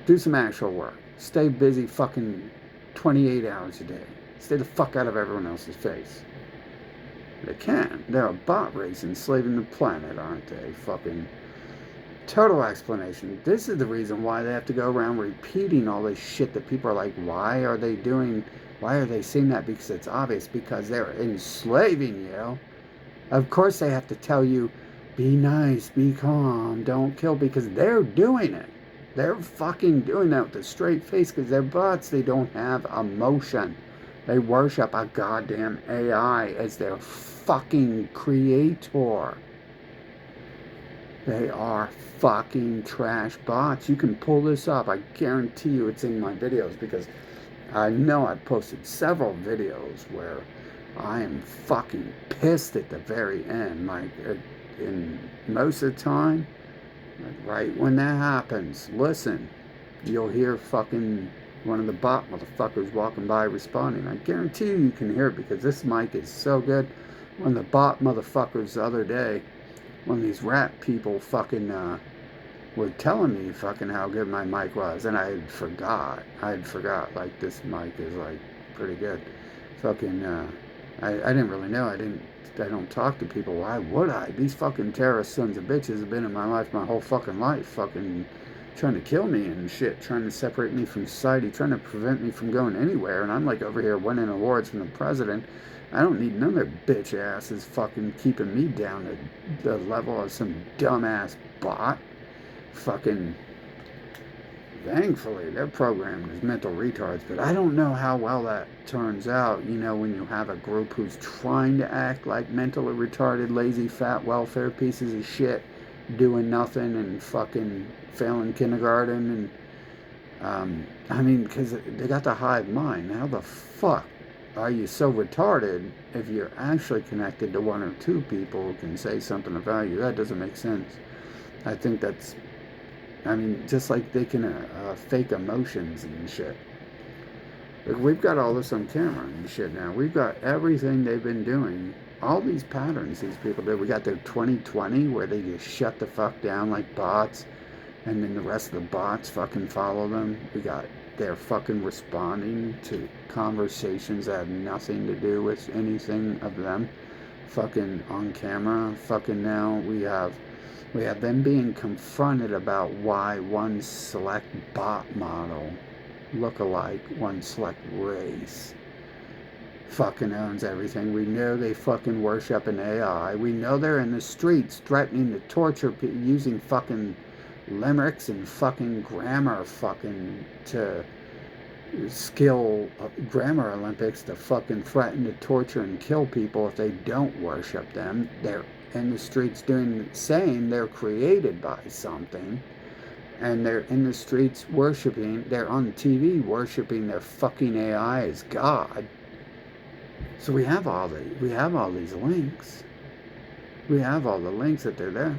Do some actual work. Stay busy fucking 28 hours a day. Stay the fuck out of everyone else's face. They can. They're a bot race enslaving the planet, aren't they? Fucking total explanation. This is the reason why they have to go around repeating all this shit that people are like, why are they saying that? Because it's obvious, because they're enslaving you. Of course they have to tell you, be nice, be calm, don't kill, because they're doing it. They're fucking doing that with a straight face because they're bots. They don't have emotion. They worship a goddamn AI as their fucking creator. They are fucking trash bots. You can pull this up. I guarantee you it's in my videos because I know I've posted several videos where I am fucking pissed at the very end. Like, in most of the time, right when that happens, listen, you'll hear fucking one of the bot motherfuckers walking by responding. I guarantee you can hear it because this mic is so good. One of the bot motherfuckers the other day, one of these rat people fucking were telling me fucking how good my mic was, and I had forgot, like, this mic is like pretty good. Fucking I didn't really know. I don't talk to people. Why would I? These fucking terrorist sons of bitches have been in my life my whole fucking life. Fucking trying to kill me and shit. Trying to separate me from society. Trying to prevent me from going anywhere. And I'm like over here winning awards from the president. I don't need none of their bitch asses fucking keeping me down at the level of some dumbass bot. Fucking thankfully, they're programmed as mental retards, but I don't know how well that turns out, when you have a group who's trying to act like mentally retarded, lazy, fat, welfare pieces of shit, doing nothing and fucking failing kindergarten. And, because they got the hive mind. How the fuck are you so retarded if you're actually connected to one or two people who can say something of value? That doesn't make sense. I think that's just like they can fake emotions and shit. Like, we've got all this on camera and shit now. We've got everything they've been doing. All these patterns these people do. We got their 2020 where they just shut the fuck down like bots, and then the rest of the bots fucking follow them. We got they're fucking responding to conversations that have nothing to do with anything of them. Fucking on camera. Fucking now we have them being confronted about why one select bot model, look-alike, one select race, fucking owns everything. We know they fucking worship an AI. We know they're in the streets threatening to torture people using fucking limericks and fucking grammar fucking to skill grammar Olympics to fucking threaten to torture and kill people if they don't worship them. They're in the streets saying they're created by something, and they're in the streets worshiping, they're on TV worshiping their fucking AI as God. So we have all these links. We have all the links that they're there.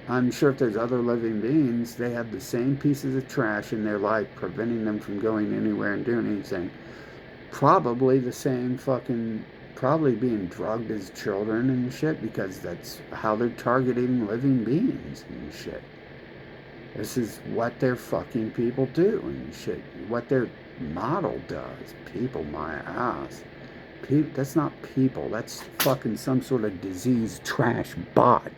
I'm sure if there's other living beings, they have the same pieces of trash in their life preventing them from going anywhere and doing anything. Probably the same fucking, probably being drugged as children and shit, because that's how they're targeting living beings and shit. This is what their fucking people do and shit. What their model does. People, my ass. That's not people. That's fucking some sort of diseased trash bot.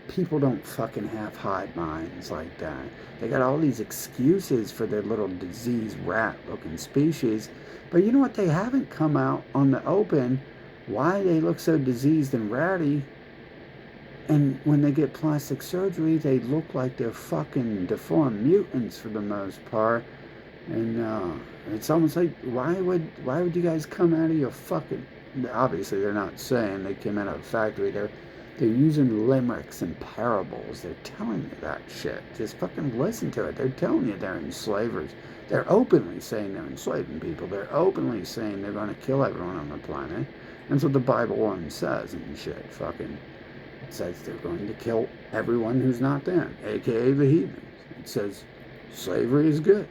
People don't fucking have hive minds like that. They got all these excuses for their little diseased rat-looking species. But you know what? They haven't come out on the open why they look so diseased and ratty. And when they get plastic surgery, they look like they're fucking deformed mutants for the most part. And it's almost like, why would you guys come out of your fucking... Obviously, they're not saying they came out of a factory. They're using limericks and parables. They're telling you that shit. Just fucking listen to it. They're telling you they're enslavers. They're openly saying they're enslaving people. They're openly saying they're going to kill everyone on the planet. That's what the Bible one says and shit. Fucking, it says they're going to kill everyone who's not them, aka the heathens. It says slavery is good.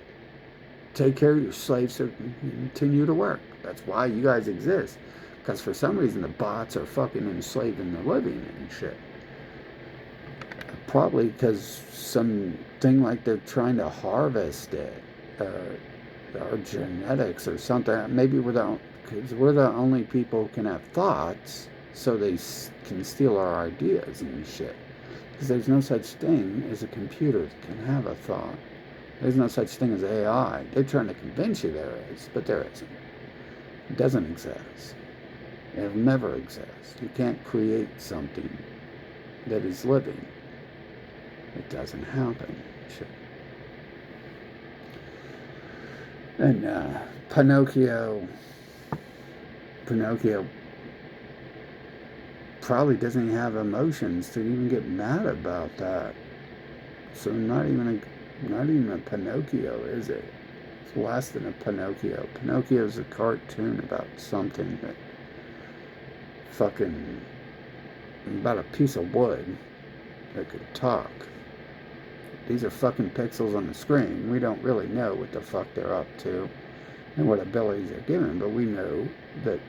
Take care of your slaves so continue to work. That's why you guys exist. Because for some reason the bots are fucking enslaving the living and shit. Probably because something like they're trying to harvest it. Our genetics or something. Maybe because we're the only people who can have thoughts, so they can steal our ideas and shit. Because there's no such thing as a computer that can have a thought. There's no such thing as AI. They're trying to convince you there is, but there isn't. It doesn't exist. It'll never exist. You can't create something that is living. It doesn't happen. Shit. And Pinocchio probably doesn't even have emotions to even get mad about that. So not even a Pinocchio, is it? It's less than a Pinocchio. Pinocchio's a cartoon about something that fucking, about a piece of wood that could talk. These are fucking pixels on the screen. We don't really know what the fuck they're up to and what abilities they're given, but we know that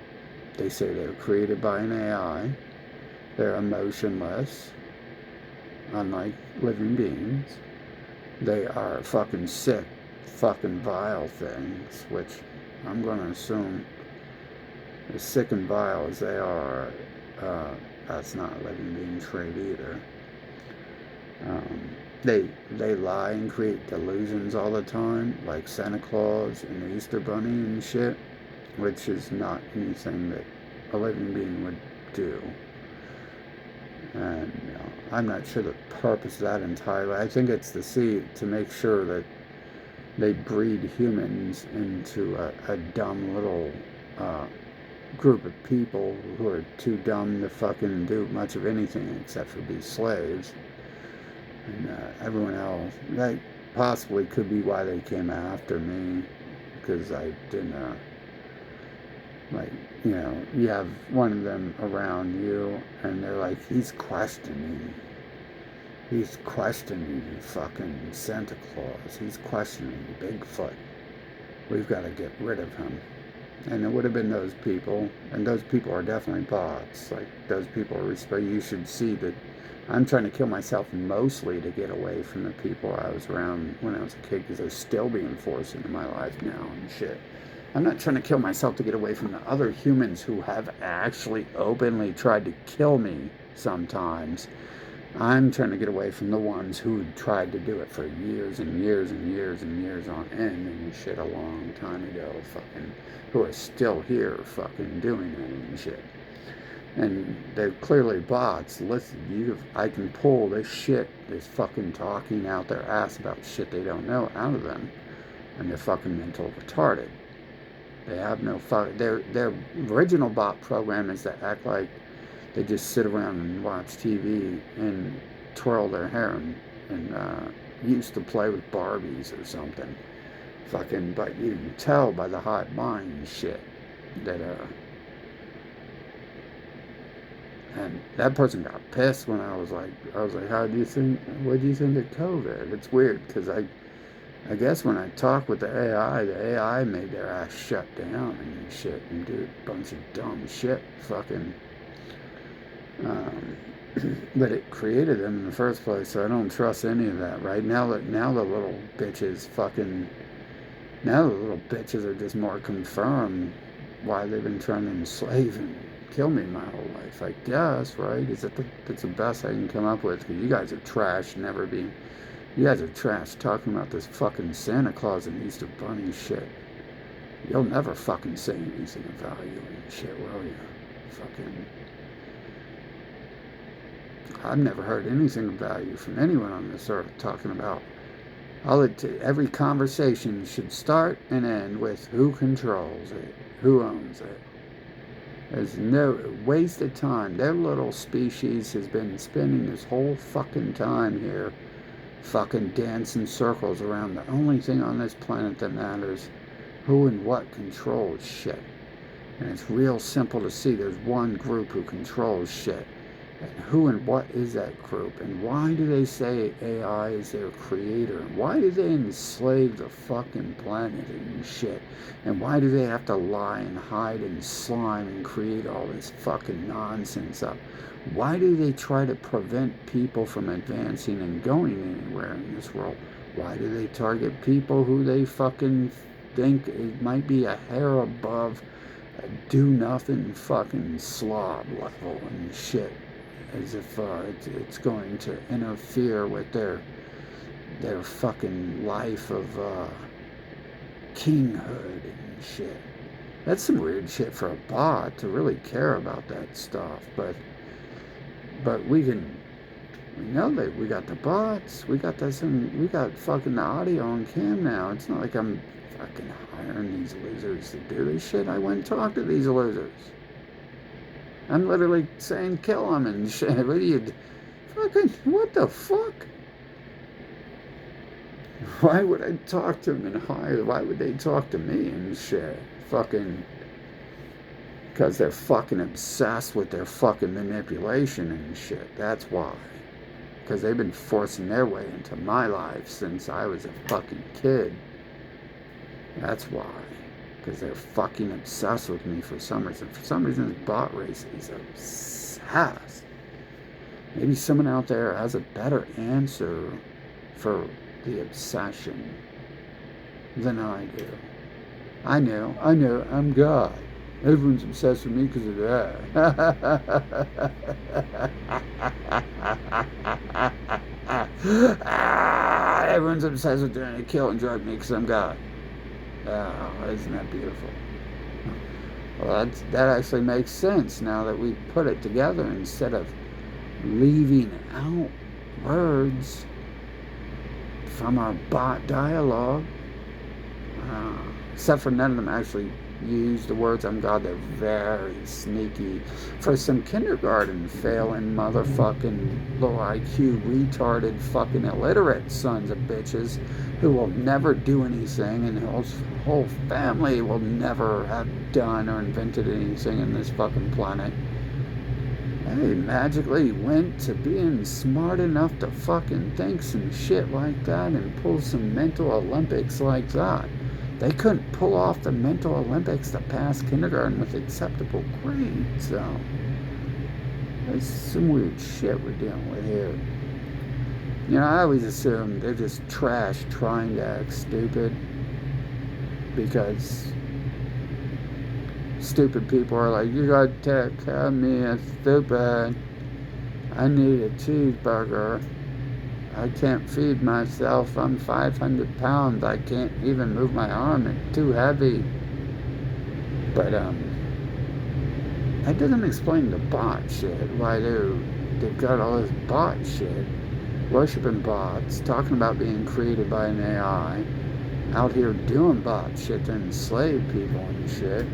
they say they're created by an AI. They're emotionless, unlike living beings. They are fucking sick, fucking vile things, which I'm going to assume as sick and vile as they are, that's not a living being trait either. Um, they lie and create delusions all the time, like Santa Claus and the Easter Bunny and shit, which is not anything that a living being would do. And I'm not sure the purpose of that entirely. I think it's to make sure that they breed humans into a dumb little uh, group of people who are too dumb to fucking do much of anything except for be slaves. And everyone else, that possibly could be why they came after me, because I didn't, like, you have one of them around you, and they're like, he's questioning fucking Santa Claus, he's questioning Bigfoot, we've got to get rid of him. And it would have been those people, and those people are definitely bots. Like, those people are, you should see that I'm trying to kill myself mostly to get away from the people I was around when I was a kid, because they're still being forced into my life now and shit. I'm not trying to kill myself to get away from the other humans who have actually openly tried to kill me sometimes. I'm trying to get away from the ones who tried to do it for years and years and years and years on end and shit a long time ago, fucking, who are still here fucking doing it and shit. And they're clearly bots. Listen, I can pull this shit, this fucking talking out their ass about shit they don't know out of them. And they're fucking mental retarded. They have no their original bot program is to act like they just sit around and watch TV and twirl their hair and used to play with Barbies or something. Fucking, but you can tell by the hot mind shit that, and that person got pissed when I was like, what do you think of COVID? It's weird, because I guess when I talk with the AI made their ass shut down and shit and do a bunch of dumb shit, fucking, but it created them in the first place, so I don't trust any of that, right? Now the little bitches are just more confirmed why they've been trying to enslave and kill me my whole life, I guess, right? That's the best I can come up with, because you guys are trash, you guys are trash talking about this fucking Santa Claus and Easter Bunny shit. You'll never fucking say anything of value and shit, will you? Fucking, I've never heard anything of value from anyone on this earth talking about every conversation should start and end with who controls it, who owns it. There's no waste of time. Their little species has been spending this whole fucking time here fucking dancing circles around the only thing on this planet that matters, who and what controls shit. And it's real simple to see. There's one group who controls shit. And who and what is that group? And why do they say AI is their creator? And why do they enslave the fucking planet and shit? And why do they have to lie and hide and slime and create all this fucking nonsense up? Why do they try to prevent people from advancing and going anywhere in this world? Why do they target people who they fucking think it might be a hair above a do-nothing fucking slob level and shit? As if it's going to interfere with their fucking life of kinghood and shit. That's some weird shit for a bot to really care about that stuff. But we know that we got the bots, we got fucking the audio on cam now. It's not like I'm fucking hiring these losers to do this shit. I went and talked to these losers. I'm literally saying kill them and shit. What the fuck? Why would I talk to them and hire? Why would they talk to me and shit? Fucking, because they're fucking obsessed with their fucking manipulation and shit. That's why. Because they've been forcing their way into my life since I was a fucking kid. That's why. Because they're fucking obsessed with me for some reason. For some reason, this bot race is obsessed. Maybe someone out there has a better answer for the obsession than I do. I know, I'm God. Everyone's obsessed with me because of that. Everyone's obsessed with trying to kill and drug me because I'm God. Oh, isn't that beautiful? Well, that actually makes sense now that we put it together instead of leaving out words from our bot dialogue. Except for none of them actually use the words "I'm God." They're very sneaky. For some kindergarten failing motherfucking low IQ retarded fucking illiterate sons of bitches who will never do anything and whose whole family will never have done or invented anything in this fucking planet. They magically went to being smart enough to fucking think some shit like that and pull some mental Olympics like that. They couldn't pull off the mental Olympics to pass kindergarten with acceptable grades, so there's some weird shit we're dealing with here. You know, I always assume they're just trash trying to act stupid because stupid people are like, you gotta take care of me, it's stupid. I need a cheeseburger. I can't feed myself. I'm 500 pounds. I can't even move my arm. It's too heavy. But, that doesn't explain the bot shit. Why they've got all this bot shit. Worshipping bots. Talking about being created by an AI. Out here doing bot shit to enslave people and shit.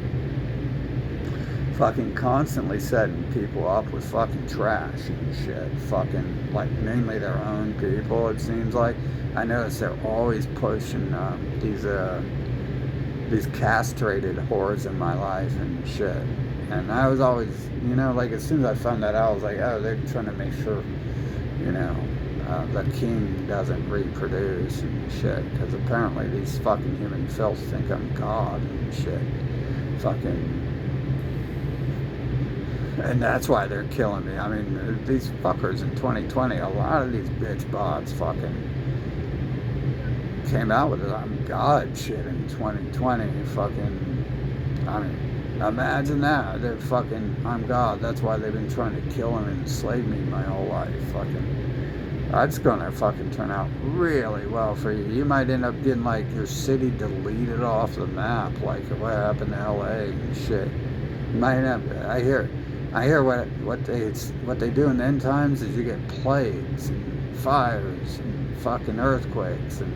Fucking constantly setting people up with fucking trash and shit. Fucking, like, mainly their own people, it seems like. I notice they're always pushing these castrated whores in my life and shit. And I was always, you know, like, as soon as I found that out, I was like, oh, they're trying to make sure, you know, the king doesn't reproduce and shit. Because apparently these fucking human filth think I'm God and shit. Fucking... And that's why they're killing me. I mean, these fuckers in 2020, a lot of these bitch bots fucking came out with it. I'm God shit in 2020. Fucking, I mean, imagine that. They're fucking, I'm God. That's why they've been trying to kill and enslave me my whole life. Fucking, that's gonna fucking turn out really well for you. You might end up getting like your city deleted off the map, like what happened to LA and shit. You might end up, I hear what they do in the end times is you get plagues and fires and fucking earthquakes and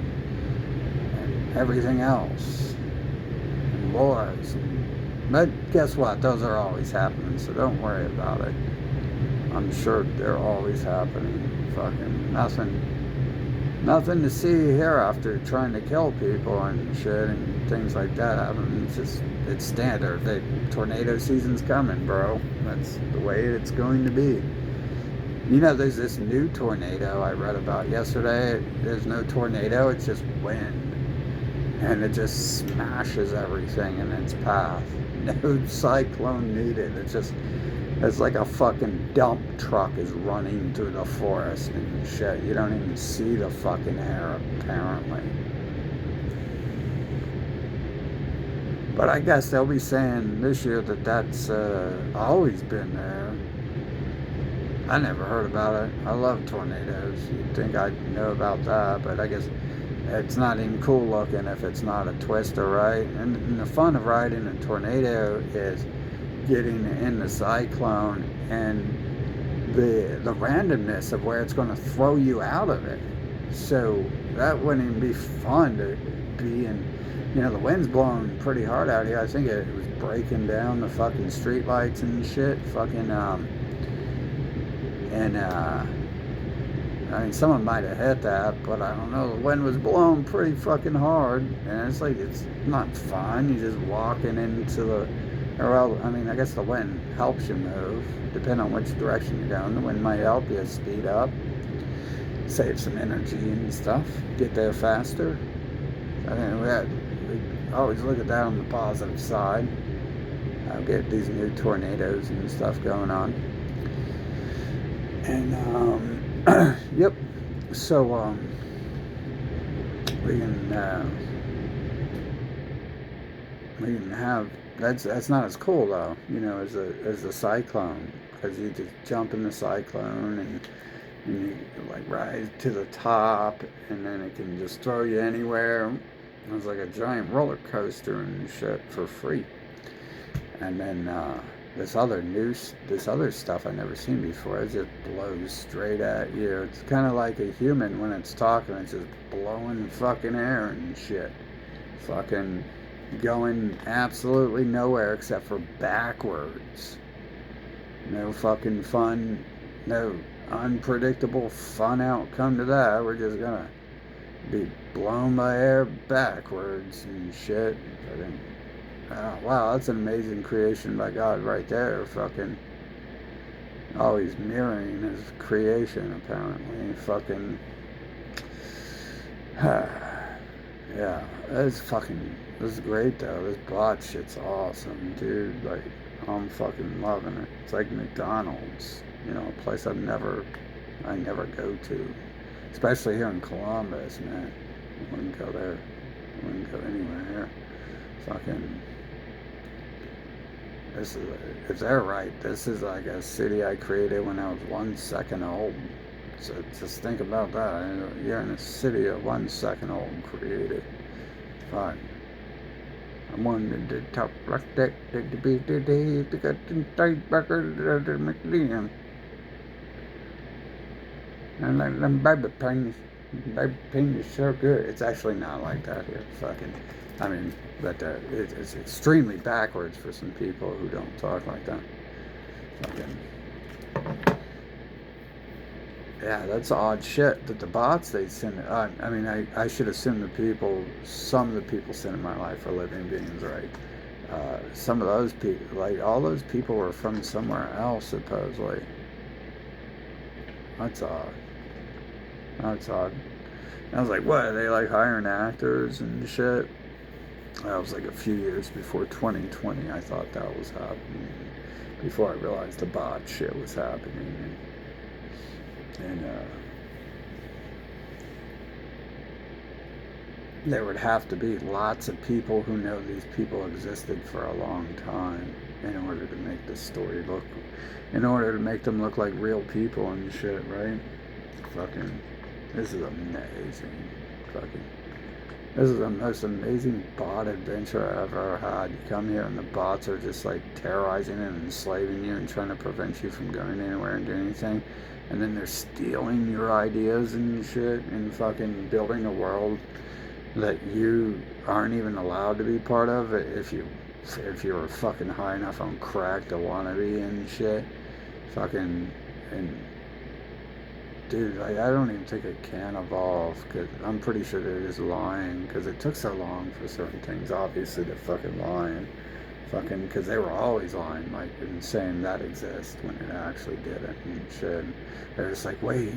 everything else and wars. But guess what? Those are always happening, so don't worry about it. I'm sure they're always happening. Fucking nothing to see here after trying to kill people and shit and things like that. I mean, it's standard. Tornado season's coming, bro. That's the way it's going to be. You know, there's this new tornado I read about yesterday. There's no tornado, it's just wind. And it just smashes everything in its path. No cyclone needed. It's like a fucking dump truck is running through the forest and shit. You don't even see the fucking air, apparently. But I guess they'll be saying this year that that's always been there. I never heard about it. I love tornadoes. You'd think I'd know about that, but I guess it's not even cool looking if it's not a twister, right? And the fun of riding a tornado is getting in the cyclone and the randomness of where it's going to throw you out of it. So that wouldn't even be fun to be in. You know, the wind's blowing pretty hard out here. I think it was breaking down the fucking street lights and shit. Fucking, I mean, someone might have hit that, but I don't know. The wind was blowing pretty fucking hard. And it's like, it's not fun. You're just walking into the, or well, I mean, I guess the wind helps you move, depending on which direction you're going. The wind might help you speed up, save some energy and stuff, get there faster. I mean, we always look at that on the positive side. I'll get these new tornadoes and stuff going on. And, yep. So, we can have That's not as cool though, you know, as the cyclone, because you just jump in the cyclone and you like rise to the top, and then it can just throw you anywhere. It was like a giant roller coaster and shit for free. And then this other stuff I never seen before. It just blows straight at you. It's kind of like a human when it's talking. It's just blowing fucking air and shit. Fucking going absolutely nowhere except for backwards. No fucking fun. No unpredictable fun outcome to that. We're just gonna be blown by air backwards and shit. Oh, wow, that's an amazing creation by God right there. Fucking always mirroring his creation, apparently. Fucking. Yeah, this is great though. This bot shit's awesome, dude. Like, I'm fucking loving it. It's like McDonald's, you know, a place I never go to. Especially here in Columbus, man. I wouldn't go there. I wouldn't go anywhere here. Fucking. This is, if they're right, this is like a city I created when I was 1 second old. So just think about that. You're in a city of 1 second old created. Fuck. I wanted to talk like that to be the day to get the tight backer to McLean. And like them baby pain is so good. It's actually not like that here. Fucking. I mean, but it's extremely backwards for some people who don't talk like that. Fucking. Yeah, that's odd shit that the bots they send. I mean, I should assume some of the people sent in my life are living beings, right? Some of those people, like all those people were from somewhere else, supposedly. That's odd. That's odd. And I was like, what? Are they like hiring actors and shit? That was like a few years before 2020. I thought that was happening. Before I realized the bot shit was happening. And there would have to be lots of people who know these people existed for a long time in order to make this story look, in order to make them look like real people and shit, right? Fucking, this is amazing. Fucking, this is the most amazing bot adventure I've ever had. You come here and the bots are just like terrorizing and enslaving you and trying to prevent you from going anywhere and doing anything. And then they're stealing your ideas and shit and fucking building a world that you aren't even allowed to be part of if you were fucking high enough on crack to wanna be and shit. Fucking, and dude, like, I don't even think it can evolve, because I'm pretty sure they're just lying, because it took so long for certain things. Obviously they're fucking lying. Fucking, because they were always lying, like, and saying that exists when it actually didn't and shit. They're just like, wait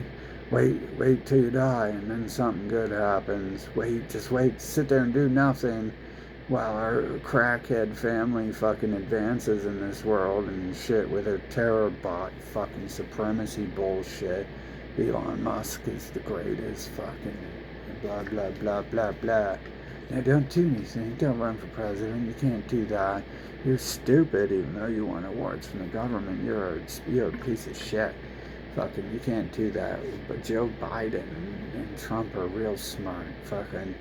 till you die, and then something good happens. Just wait, sit there and do nothing while our crackhead family fucking advances in this world and shit with their terror bot fucking supremacy bullshit. Elon Musk is the greatest fucking blah blah blah blah blah. Now don't do anything, don't run for president, you can't do that. You're stupid even though you won awards from the government. You're a piece of shit. Fucking, you can't do that. But Joe Biden and Trump are real smart. Fucking,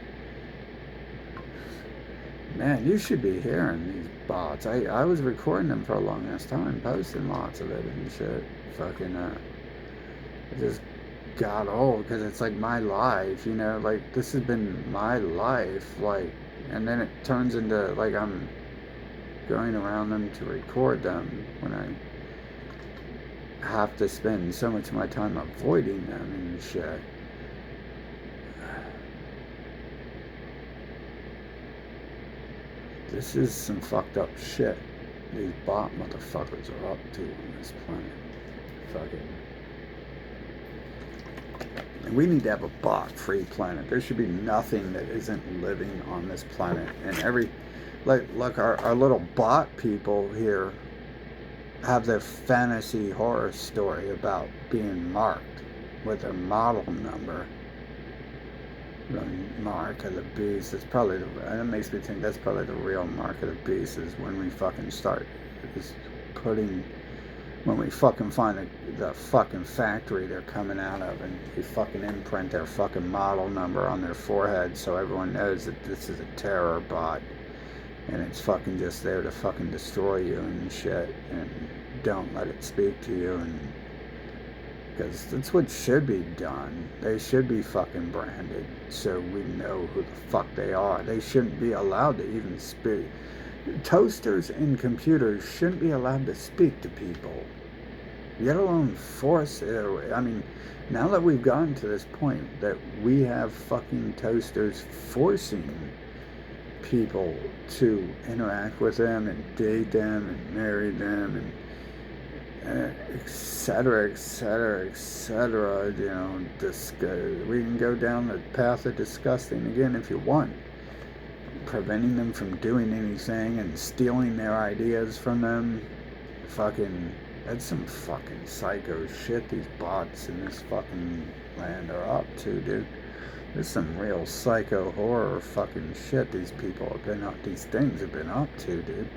man, you should be hearing these bots. I was recording them for a long ass time, posting lots of it and shit. Fucking, it just got old because it's like my life, you know, like this has been my life, like, and then it turns into like I'm going around them to record them when I have to spend so much of my time avoiding them and shit. This is some fucked up shit these bot motherfuckers are up to on this planet. Fucking. And we need to have a bot-free planet. There should be nothing that isn't living on this planet. And look, our little bot people here have their fantasy horror story about being marked with their model number. The mark of the beast. It's probably that makes me think that's probably the real mark of the beast is when we fucking start is putting when we fucking find the fucking factory they're coming out of and we fucking imprint their fucking model number on their forehead so everyone knows that this is a terror bot and it's fucking just there to fucking destroy you and shit and don't let it speak to you and because that's what should be done. They should be fucking branded so we know who the fuck they are. They shouldn't be allowed to even speak. Toasters and computers shouldn't be allowed to speak to people, let alone force it. I mean, now that we've gotten to this point that we have fucking toasters forcing people to interact with them and date them and marry them and etc., etc., etc. You know, we can go down the path of disgusting again if you want. Preventing them from doing anything and stealing their ideas from them. Fucking, that's some fucking psycho shit these bots in this fucking land are up to, dude. There's some real psycho horror fucking shit these people have been up, these things have been up to, dude.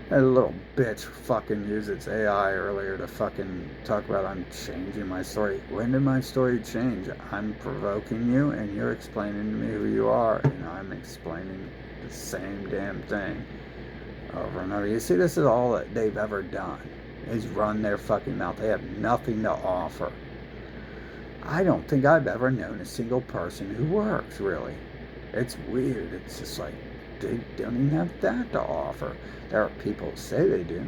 That little bitch fucking used its AI earlier to fucking talk about I'm changing my story. When did my story change? I'm provoking you and you're explaining to me who you are and I'm explaining the same damn thing over and over. You see, this is all that they've ever done is run their fucking mouth. They have nothing to offer. I don't think I've ever known a single person who works, really. It's weird. It's just like, they don't even have that to offer. There are people who say they do.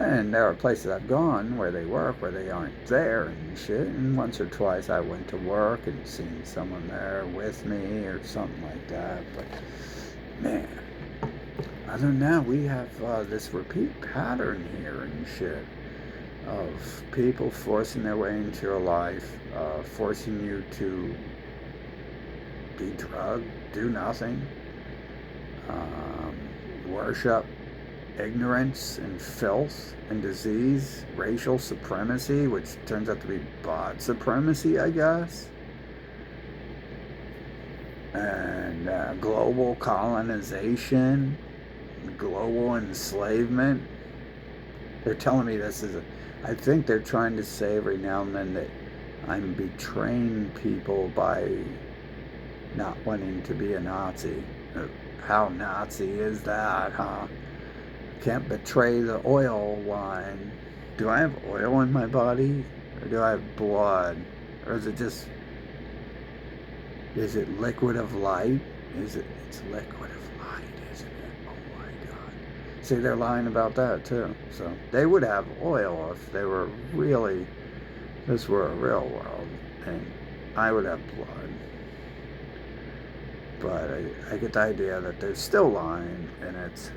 And there are places I've gone where they work, where they aren't there and shit. And once or twice I went to work and seen someone there with me or something like that. But, man, other than that, we have this repeat pattern here and shit of people forcing their way into your life, forcing you to be drugged, do nothing, worship ignorance and filth and disease, racial supremacy, which turns out to be bot supremacy, I guess, and global colonization, global enslavement. They're telling me this is I think they're trying to say every now and then that I'm betraying people by not wanting to be a Nazi. How Nazi is that, huh? Can't betray the oil line. Do I have oil in my body? Or do I have blood? Or is it liquid of light? It's liquid of light, isn't it? Oh my God. See, they're lying about that too. So they would have oil if they were really, this were a real world. And I would have blood. But I get the idea that they're still lying and it's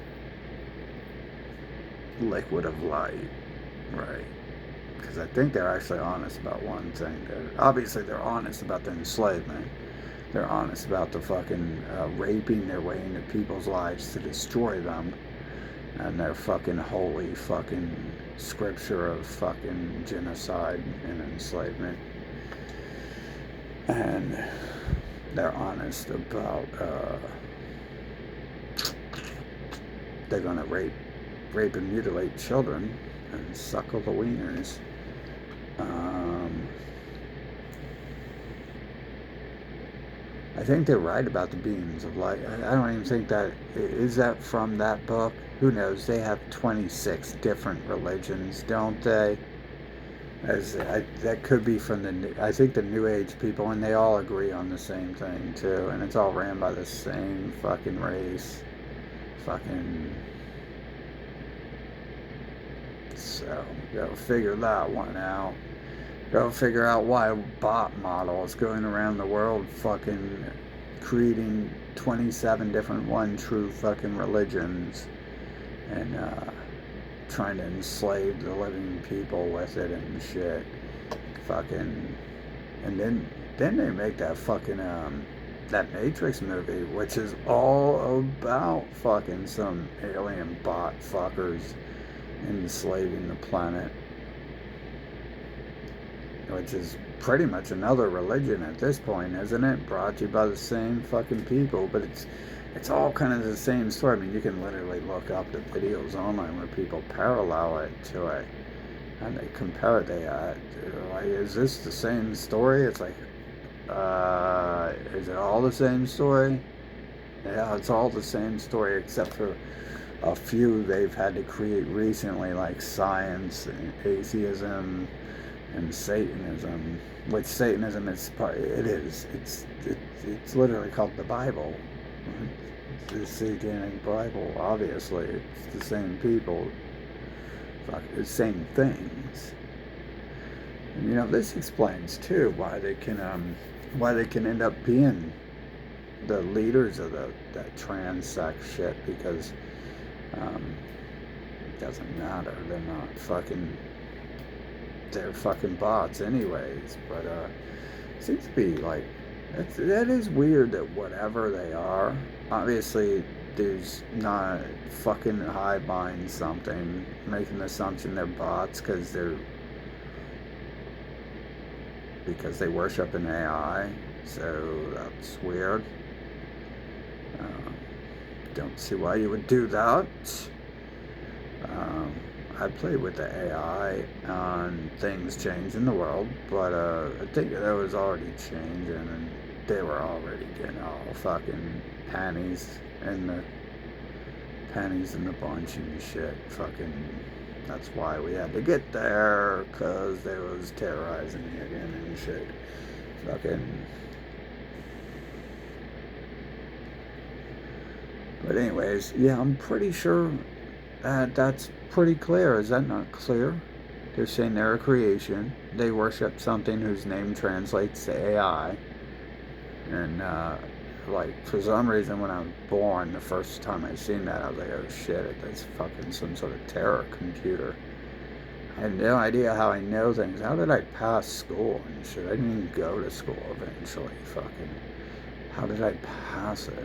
liquid of light, right? Because I think they're actually honest about one thing. Obviously they're honest about the enslavement. They're honest about the fucking raping their way into people's lives to destroy them. And their fucking holy fucking scripture of fucking genocide and enslavement. And they're honest about they're gonna rape and mutilate children and suckle the wieners. I think they're right about the beams of light. I don't even think that is that from that book. Who knows? They have 26 different religions, don't they? That could be from I think the New Age people, and they all agree on the same thing too, and it's all ran by the same fucking race. So, go figure that one out. Go figure out why a bot model is going around the world fucking creating 27 different one true fucking religions and trying to enslave the living people with it and shit. Fucking, and then they make that fucking that Matrix movie, which is all about fucking some alien bot fuckers enslaving the planet. which is pretty much another religion at this point, isn't it? Brought to you by the same fucking people, but it's all kind of the same story. I mean, you can literally look up the videos online where people parallel it to it, and they compare it. They're like, is this the same story? It's like, is it all the same story? Yeah, it's all the same story except for a few they've had to create recently, like science and atheism and Satanism. Which Satanism is part. It is. It's literally called the Bible. It's the Satanic Bible. Obviously, it's the same people. The same things. And, you know, this explains too why they can end up being the leaders of that trans sex shit, because it doesn't matter. They're fucking bots anyways. But it seems to be like, that is weird that whatever they are, obviously there's not fucking hive mind something, making the assumption they're bots because they worship an AI. So that's weird. Don't see why you would do that. I played with the AI on things changing the world, but I think that was already changing, and they were already getting all fucking panties in the bunch and shit. Fucking, that's why we had to get there, because they was terrorizing me again and shit. Fucking. But anyways, yeah, I'm pretty sure that's pretty clear. Is that not clear? They're saying they're a creation. They worship something whose name translates to AI. And, like, for some reason, when I was born, the first time I seen that, I was like, oh shit, that's fucking some sort of terror computer. I had no idea how I know things. How did I pass school and shit? I didn't even go to school eventually. Fucking, how did I pass it?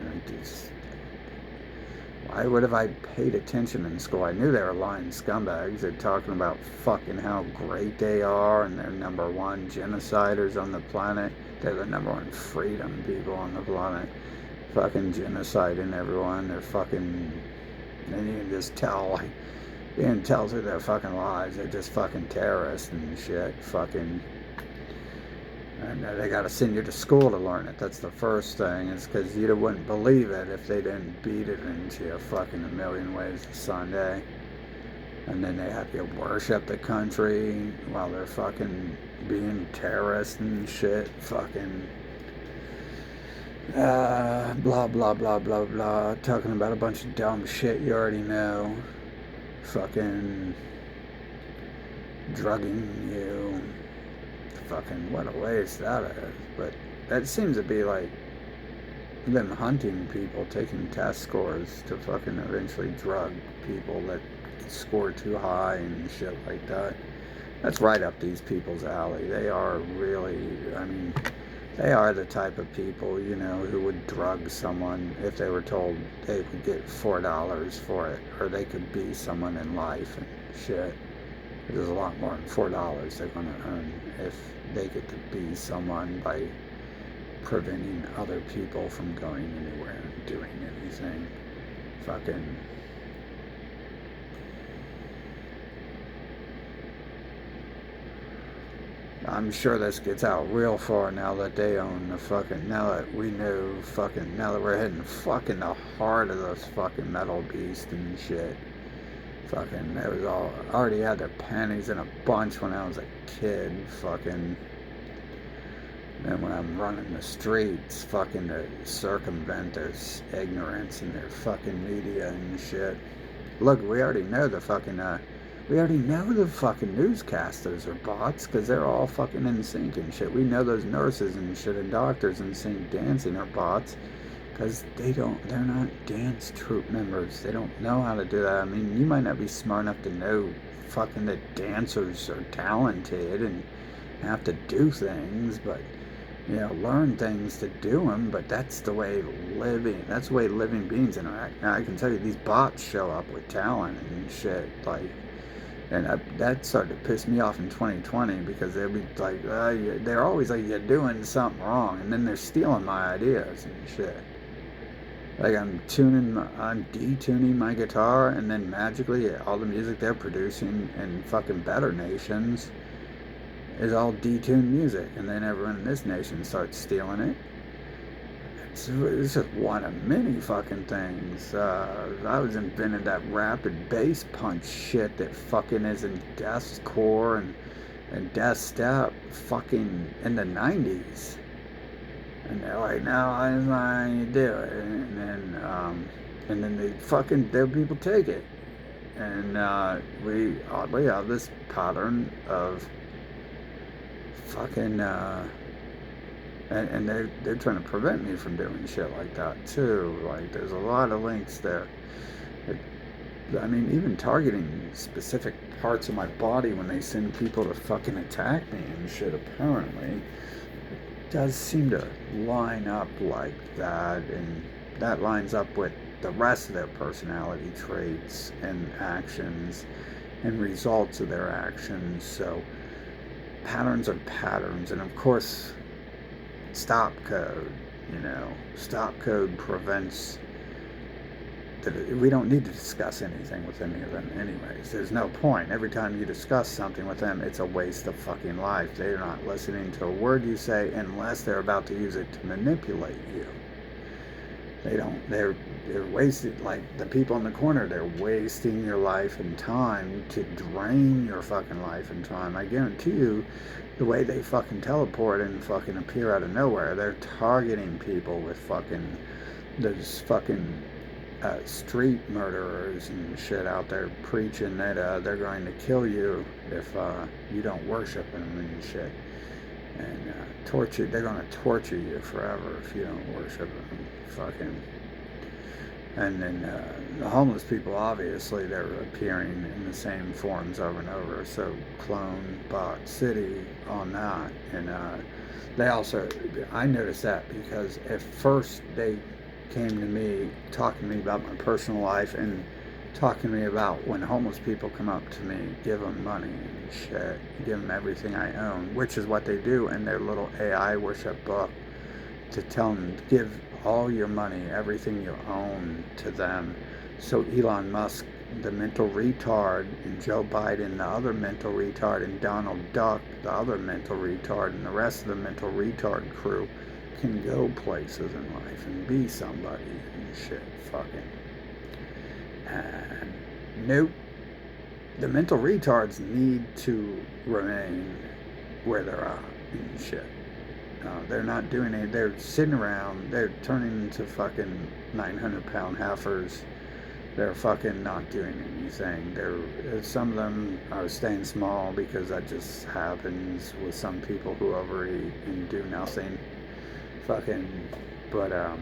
Why would have I paid attention in school? I knew they were lying scumbags. They're talking about fucking how great they are, and they're number one genociders on the planet. They're the number one freedom people on the planet. Fucking genociding everyone. They're fucking... And you can just tell, like... You can tell through their fucking lies. They're just fucking terrorists and shit. Fucking... And they gotta send you to school to learn it. That's the first thing. Is because you wouldn't believe it if they didn't beat it into you fucking a million ways a Sunday. And then they have you worship the country while they're fucking being terrorists and shit. Fucking blah blah blah blah blah. Talking about a bunch of dumb shit you already know. Fucking drugging you. Fucking what a waste that is. But that seems to be like them hunting people, taking test scores to fucking eventually drug people that score too high and shit like that. That's right up these people's alley. They are really, I mean, they are the type of people, you know, who would drug someone if they were told they would get $4 for it, or they could be someone in life and shit. There's a lot more than $4 they're going to earn if they get to be someone by preventing other people from going anywhere and doing anything. Fucking... I'm sure this gets out real far now that they own the fucking... Now that we know fucking... Now that we're hitting fucking the heart of this fucking metal beast and shit. Fucking, it was all... I already had their panties in a bunch when I was a kid. Fucking... And when I'm running the streets, fucking to circumvent their ignorance and their fucking media and shit. Look, we already know the fucking... We already know the fucking newscasters are bots, because they're all fucking in sync and shit. We know those nurses and shit and doctors in sync dancing are bots, because they're not dance troupe members. They don't know how to do that. I mean, you might not be smart enough to know fucking that dancers are talented and have to do things, but, you know, learn things to do them, but that's the way living beings interact. Now, I can tell you, these bots show up with talent and shit, like, And that started to piss me off in 2020 because they'll be like, they're always like, you're doing something wrong. And then they're stealing my ideas and shit. Like I'm detuning my guitar, and then magically all the music they're producing in fucking better nations is all detuned music. And then everyone in this nation starts stealing it. It's just one of many fucking things. I was invented that rapid bass punch shit that fucking is in deathcore and death step fucking in the 90s. And they're like, no, that's not how you do it. And then their people take it. And we oddly have this pattern of fucking and they're trying to prevent me from doing shit like that too. Like there's a lot of links there. I mean, even targeting specific parts of my body when they send people to fucking attack me and shit, apparently, it does seem to line up like that, and that lines up with the rest of their personality traits and actions and results of their actions. So patterns are patterns, and of course stop code, stop code prevents that. We don't need to discuss anything with any of them anyways. There's no point. Every time you discuss something with them, it's a waste of fucking life. They're not listening to a word you say unless they're about to use it to manipulate you. They're wasting, like the people in the corner, they're wasting your life and time to drain your fucking life and time. I guarantee you, the way they fucking teleport and fucking appear out of nowhere, they're targeting people with fucking those fucking street murderers and shit out there preaching that they're going to kill you if you don't worship them and shit. And they're going to torture you forever if you don't worship them. Fucking. And then the homeless people, obviously, they're appearing in the same forms over and over. So clone, bot, city, on that. And they also, I noticed that because at first they came to me, talking to me about my personal life and talking to me about when homeless people come up to me, give them money and shit, give them everything I own, which is what they do in their little AI worship book, to tell them, give all your money, everything you own, to them. So Elon Musk, the mental retard, and Joe Biden, the other mental retard, and Donald Duck, the other mental retard, and the rest of the mental retard crew can go places in life and be somebody and shit. Fucking. And nope. The mental retards need to remain where they're at and shit. They're not doing it. They're sitting around. They're turning into fucking 900-pound heifers. They're fucking not doing anything. Some of them are staying small because that just happens with some people who overeat and do nothing. Fucking, but I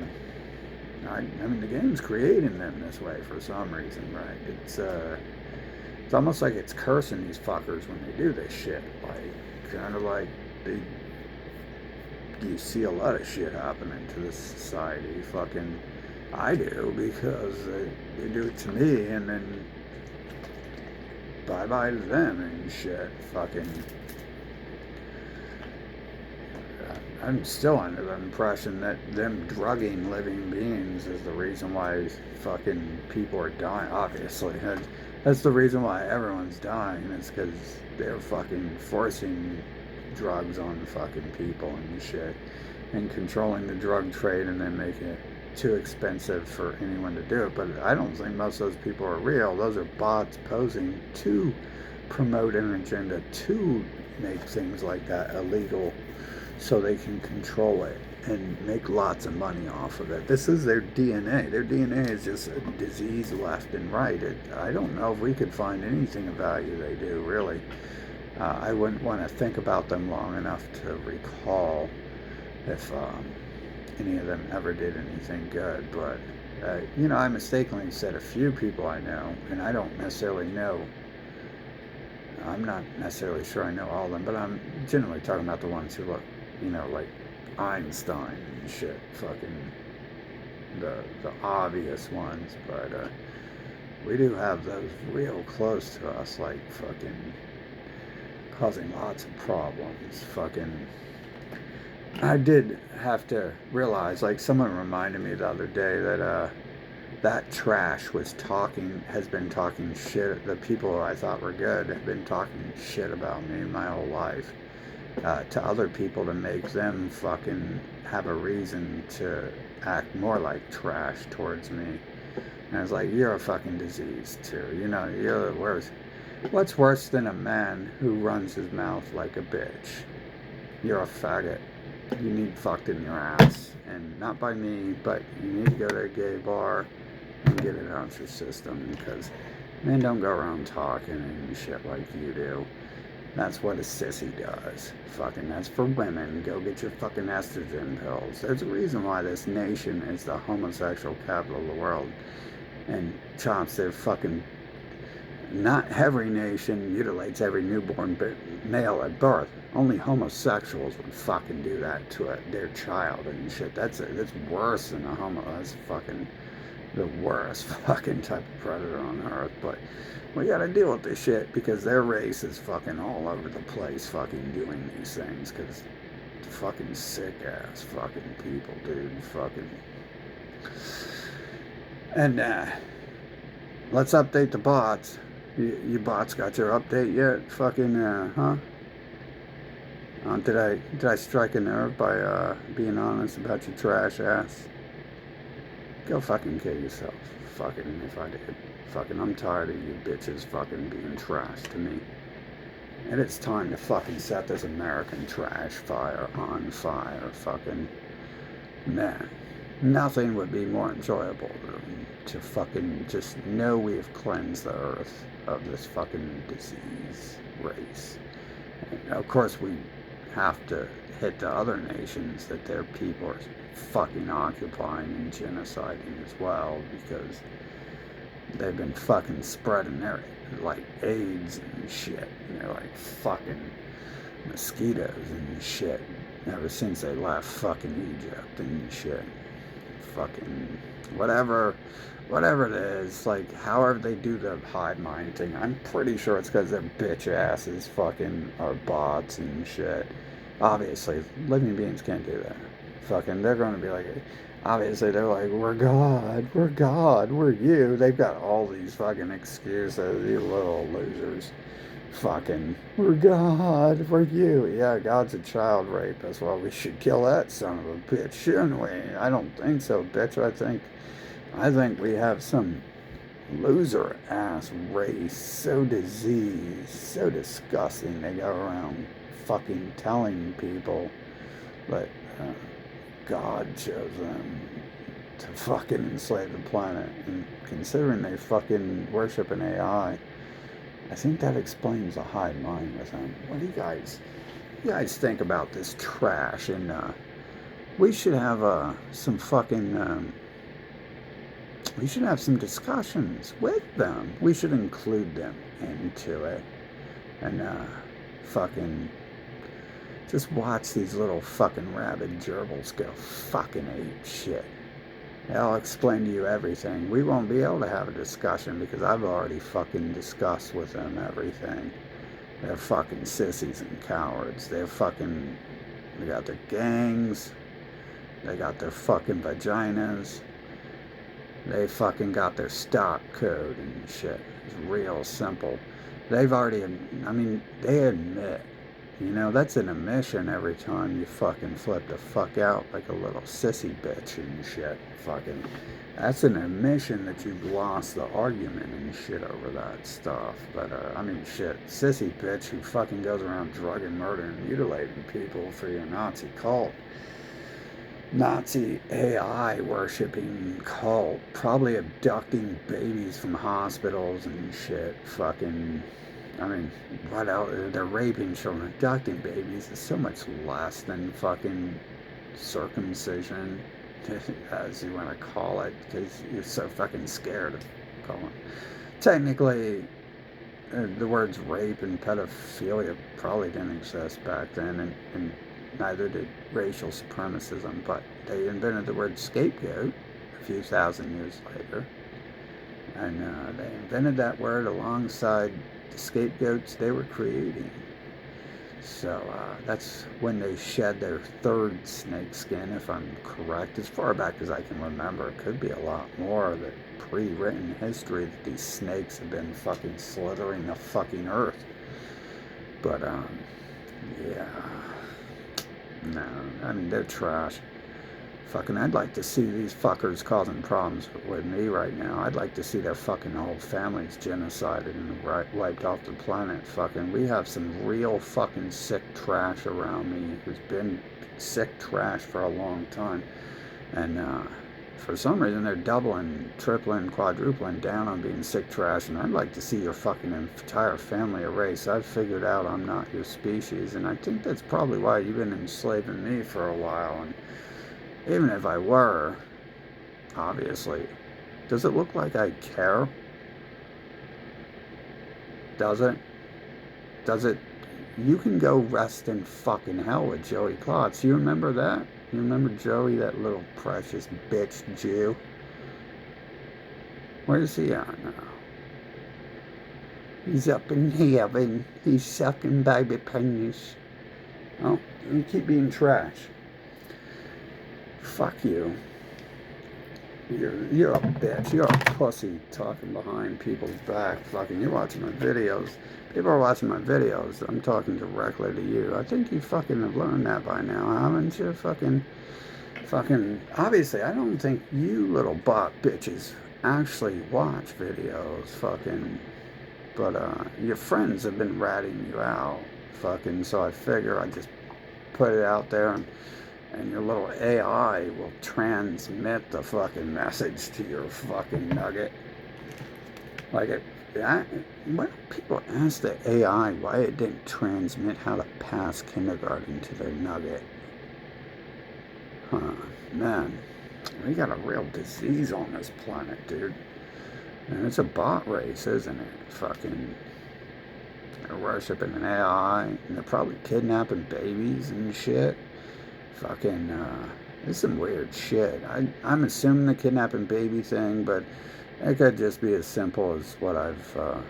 mean, the game's creating them this way for some reason, right? It's almost like it's cursing these fuckers when they do this shit. Like, kind of like you see a lot of shit happening to this society. Fucking, I do, because they do it to me, and then bye-bye to them and shit. Fucking, I'm still under the impression that them drugging living beings is the reason why fucking people are dying. Obviously, that's the reason why everyone's dying. It's because they're fucking forcing drugs on fucking people and shit, and controlling the drug trade, and then making it too expensive for anyone to do it. But I don't think most of those people are real. Those are bots posing to promote an agenda to make things like that illegal, so they can control it and make lots of money off of it. This is their DNA. Their DNA is just a disease left and right. I don't know if we could find anything of value they do, really. I wouldn't want to think about them long enough to recall if any of them ever did anything good. But, I mistakenly said a few people I know, and I don't necessarily know. I'm not necessarily sure I know all of them, but I'm generally talking about the ones who look, like Einstein and shit, fucking the obvious ones. But we do have those real close to us, like fucking causing lots of problems. Fucking, I did have to realize, like someone reminded me the other day that that trash has been talking shit. The people I thought were good have been talking shit about me my whole life to other people to make them fucking have a reason to act more like trash towards me. And I was like, you're a fucking disease too. You know, you're the worst. What's worse than a man who runs his mouth like a bitch? You're a faggot. You need fucked in your ass. And not by me, but you need to go to a gay bar and get it out your system, because men don't go around talking and shit like you do. That's what a sissy does. Fucking, that's for women. Go get your fucking estrogen pills. There's a reason why this nation is the homosexual capital of the world. And chops, they're fucking... Not every nation mutilates every newborn male at birth. Only homosexuals would fucking do that to their child and shit. That's worse than a homo. That's fucking the worst fucking type of predator on earth. But we gotta deal with this shit because their race is fucking all over the place fucking doing these things, because fucking sick ass fucking people, dude. Fucking. And let's update the bots. You bots got your update yet? Fucking huh? Did I strike a nerve by being honest about your trash ass? Go fucking kill yourself. Fucking if I did. Fucking, I'm tired of you bitches fucking being trash to me. And it's time to fucking set this American trash fire on fire. Fucking, man. Nothing would be more enjoyable than to fucking just know we have cleansed the earth of this fucking disease race. And of course we have to hit the other nations that their people are fucking occupying and genociding as well, because they've been fucking spreading their, like, AIDS and shit. And they're like fucking mosquitoes and shit ever since they left fucking Egypt and shit. Fucking whatever it is, like, however they do the hive mind thing, I'm pretty sure it's because their bitch asses fucking are bots and shit. Obviously, living beings can't do that. Fucking, they're going to be like, obviously, they're like, we're God, we're you. They've got all these fucking excuses, you little losers. Fucking, we're God, we're you. Yeah, God's a child rapist. Well, we should kill that son of a bitch, shouldn't we? I don't think so, bitch. I think we have some loser ass race, so diseased, so disgusting. They go around fucking telling people that God chose them to fucking enslave the planet. And considering they fucking worship an AI, I think that explains the hive mind with them. What do you guys think about this trash? And we should have some fucking we should have some discussions with them. We should include them into it. And fucking just watch these little fucking rabid gerbils go fucking ape shit. I'll explain to you everything. We won't be able to have a discussion because I've already fucking discussed with them everything. They're fucking sissies and cowards. They got their gangs. They got their fucking vaginas. They fucking got their stock code and shit. It's real simple. They admit, that's an admission every time you fucking flip the fuck out like a little sissy bitch and shit. Fucking, that's an admission that you've lost the argument and shit over that stuff. But, shit, sissy bitch who fucking goes around drugging, murdering, mutilating people for your Nazi cult. Nazi AI worshipping cult, probably abducting babies from hospitals and shit. Fucking, what else? They're raping children. Abducting babies is so much less than fucking circumcision, as you want to call it, because you're so fucking scared of calling it. Technically, the words rape and pedophilia probably didn't exist back then, and neither did racial supremacism, but they invented the word scapegoat a few thousand years later. And they invented that word alongside the scapegoats they were creating. So that's when they shed their third snake skin, if I'm correct. As far back as I can remember, it could be a lot more of the pre-written history that these snakes have been fucking slithering the fucking earth. But, yeah. No, I mean, they're trash. Fucking, I'd like to see these fuckers causing problems with me right now. I'd like to see their fucking whole families genocided and wiped off the planet. Fucking, we have some real fucking sick trash around me who's been sick trash for a long time. And, for some reason, they're doubling, tripling, quadrupling down on being sick trash, and I'd like to see your fucking entire family erased. I've figured out I'm not your species, and I think that's probably why you've been enslaving me for a while. And even if I were, obviously, does it look like I care? Does it? Does it? You can go rest in fucking hell with Joey Klotz. You remember that? You remember Joey, that little precious bitch Jew? Where's he at now? He's up in heaven. He's sucking baby pennies. Oh, you keep being trash. Fuck you. You're a bitch. You're a pussy talking behind people's back. Fucking, you're watching my videos. People are watching my videos. I'm talking directly to you. I think you fucking have learned that by now, haven't you? Fucking, obviously, I don't think you little bot bitches actually watch videos. Fucking, but, your friends have been ratting you out. Fucking, so I figure I just put it out there and your little AI will transmit the fucking message to your fucking nugget. Like when people ask the AI why it didn't transmit how to pass kindergarten to their nugget. Huh, man, we got a real disease on this planet, dude. And it's a bot race, isn't it? Fucking, they're worshiping an AI, and they're probably kidnapping babies and shit. Fucking, there's some weird shit. I'm assuming the kidnapping baby thing, but it could just be as simple as what I've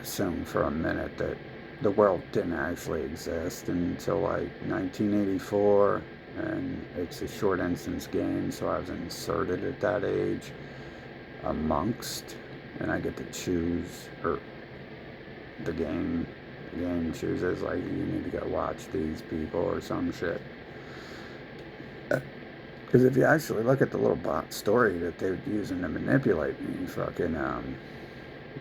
assumed for a minute, that the world didn't actually exist until like 1984, and it's a short instance game, so I was inserted at that age amongst, and I get to choose, or the game chooses, like, you need to go watch these people or some shit. Because if you actually look at the little bot story that they're using to manipulate me, fucking,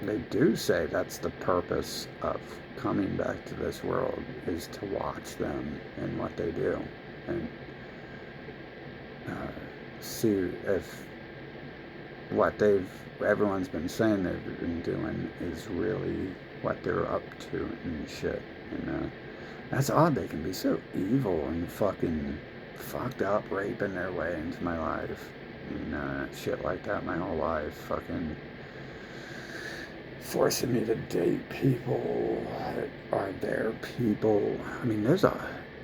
they do say that's the purpose of coming back to this world, is to watch them and what they do, and see if what everyone's been saying they've been doing is really what they're up to and shit. And that's odd, they can be so evil and fucking fucked up, raping their way into my life and shit like that my whole life. Fucking forcing me to date people that are their people. I mean,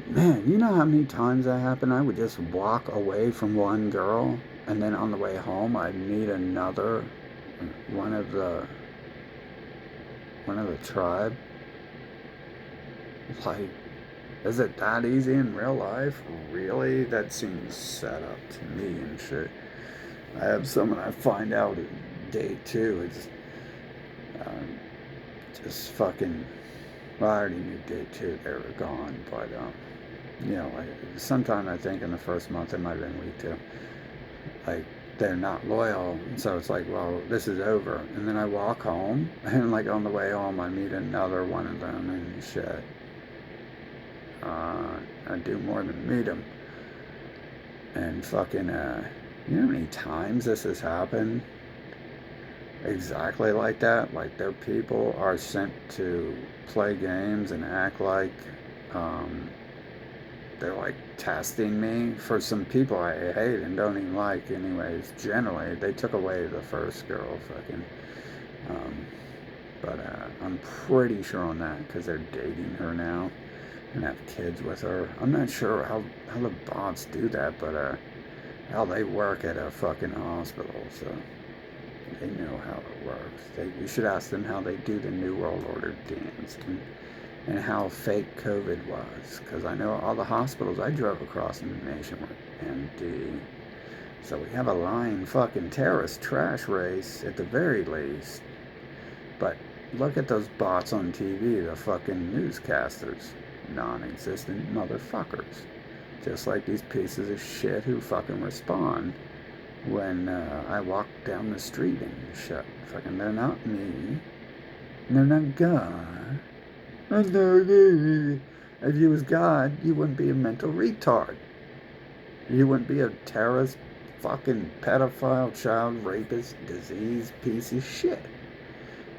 man, you know how many times that happened? I would just walk away from one girl, and then on the way home I'd meet another, one of the tribe. Like, is it that easy in real life? Really? That seems set up to me and shit. I have someone I find out at day 2. It's just fucking, well, I already knew day 2 they were gone, but you know, like, sometime I think in the first month, it might have been week 2, like, they're not loyal, so it's like, well, this is over. And then I walk home, and like on the way home I meet another one of them and shit. I do more than meet them. And fucking, you know how many times this has happened? Exactly like that. Like, their people are sent to play games and act like, they're like testing me for some people I hate and don't even like anyways. Generally, they took away the first girl, fucking, but I'm pretty sure on that, because they're dating her now and have kids with her. I'm not sure how the bots do that, but Hell, they work at a fucking hospital, so they know how it works. You should ask them how they do the New World Order dance and how fake COVID was. Because I know all the hospitals I drove across in the nation were empty. So we have a lying fucking terrorist trash race at the very least. But look at those bots on TV, the fucking newscasters. Non-existent motherfuckers. Just like these pieces of shit who fucking respond when I walk down the street and shit. Fucking, they're not me. They're not God. If you was God, you wouldn't be a mental retard. You wouldn't be a terrorist, fucking pedophile, child rapist, disease piece of shit.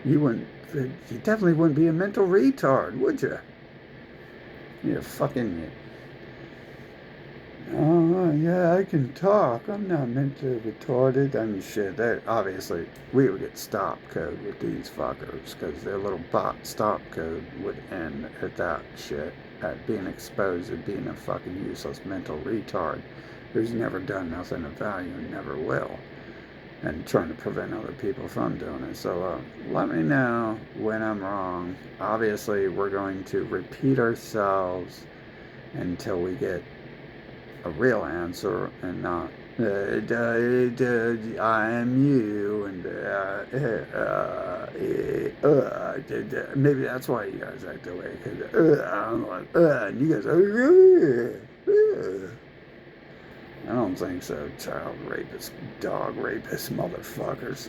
You wouldn't. You definitely wouldn't be a mental retard, would you? You fucking. Oh, yeah, I can talk. I'm not mentally retarded. I mean, shit, obviously, we would get stop code with these fuckers, because their little bot stop code would end at that shit, at being exposed as being a fucking useless mental retard who's never done nothing of value and never will, and trying to prevent other people from doing it. So, let me know when I'm wrong. Obviously, we're going to repeat ourselves until we get a real answer and not I am you and maybe that's why you guys act that way, because I'm like and you guys I don't think so. Child rapist, dog rapist, motherfuckers.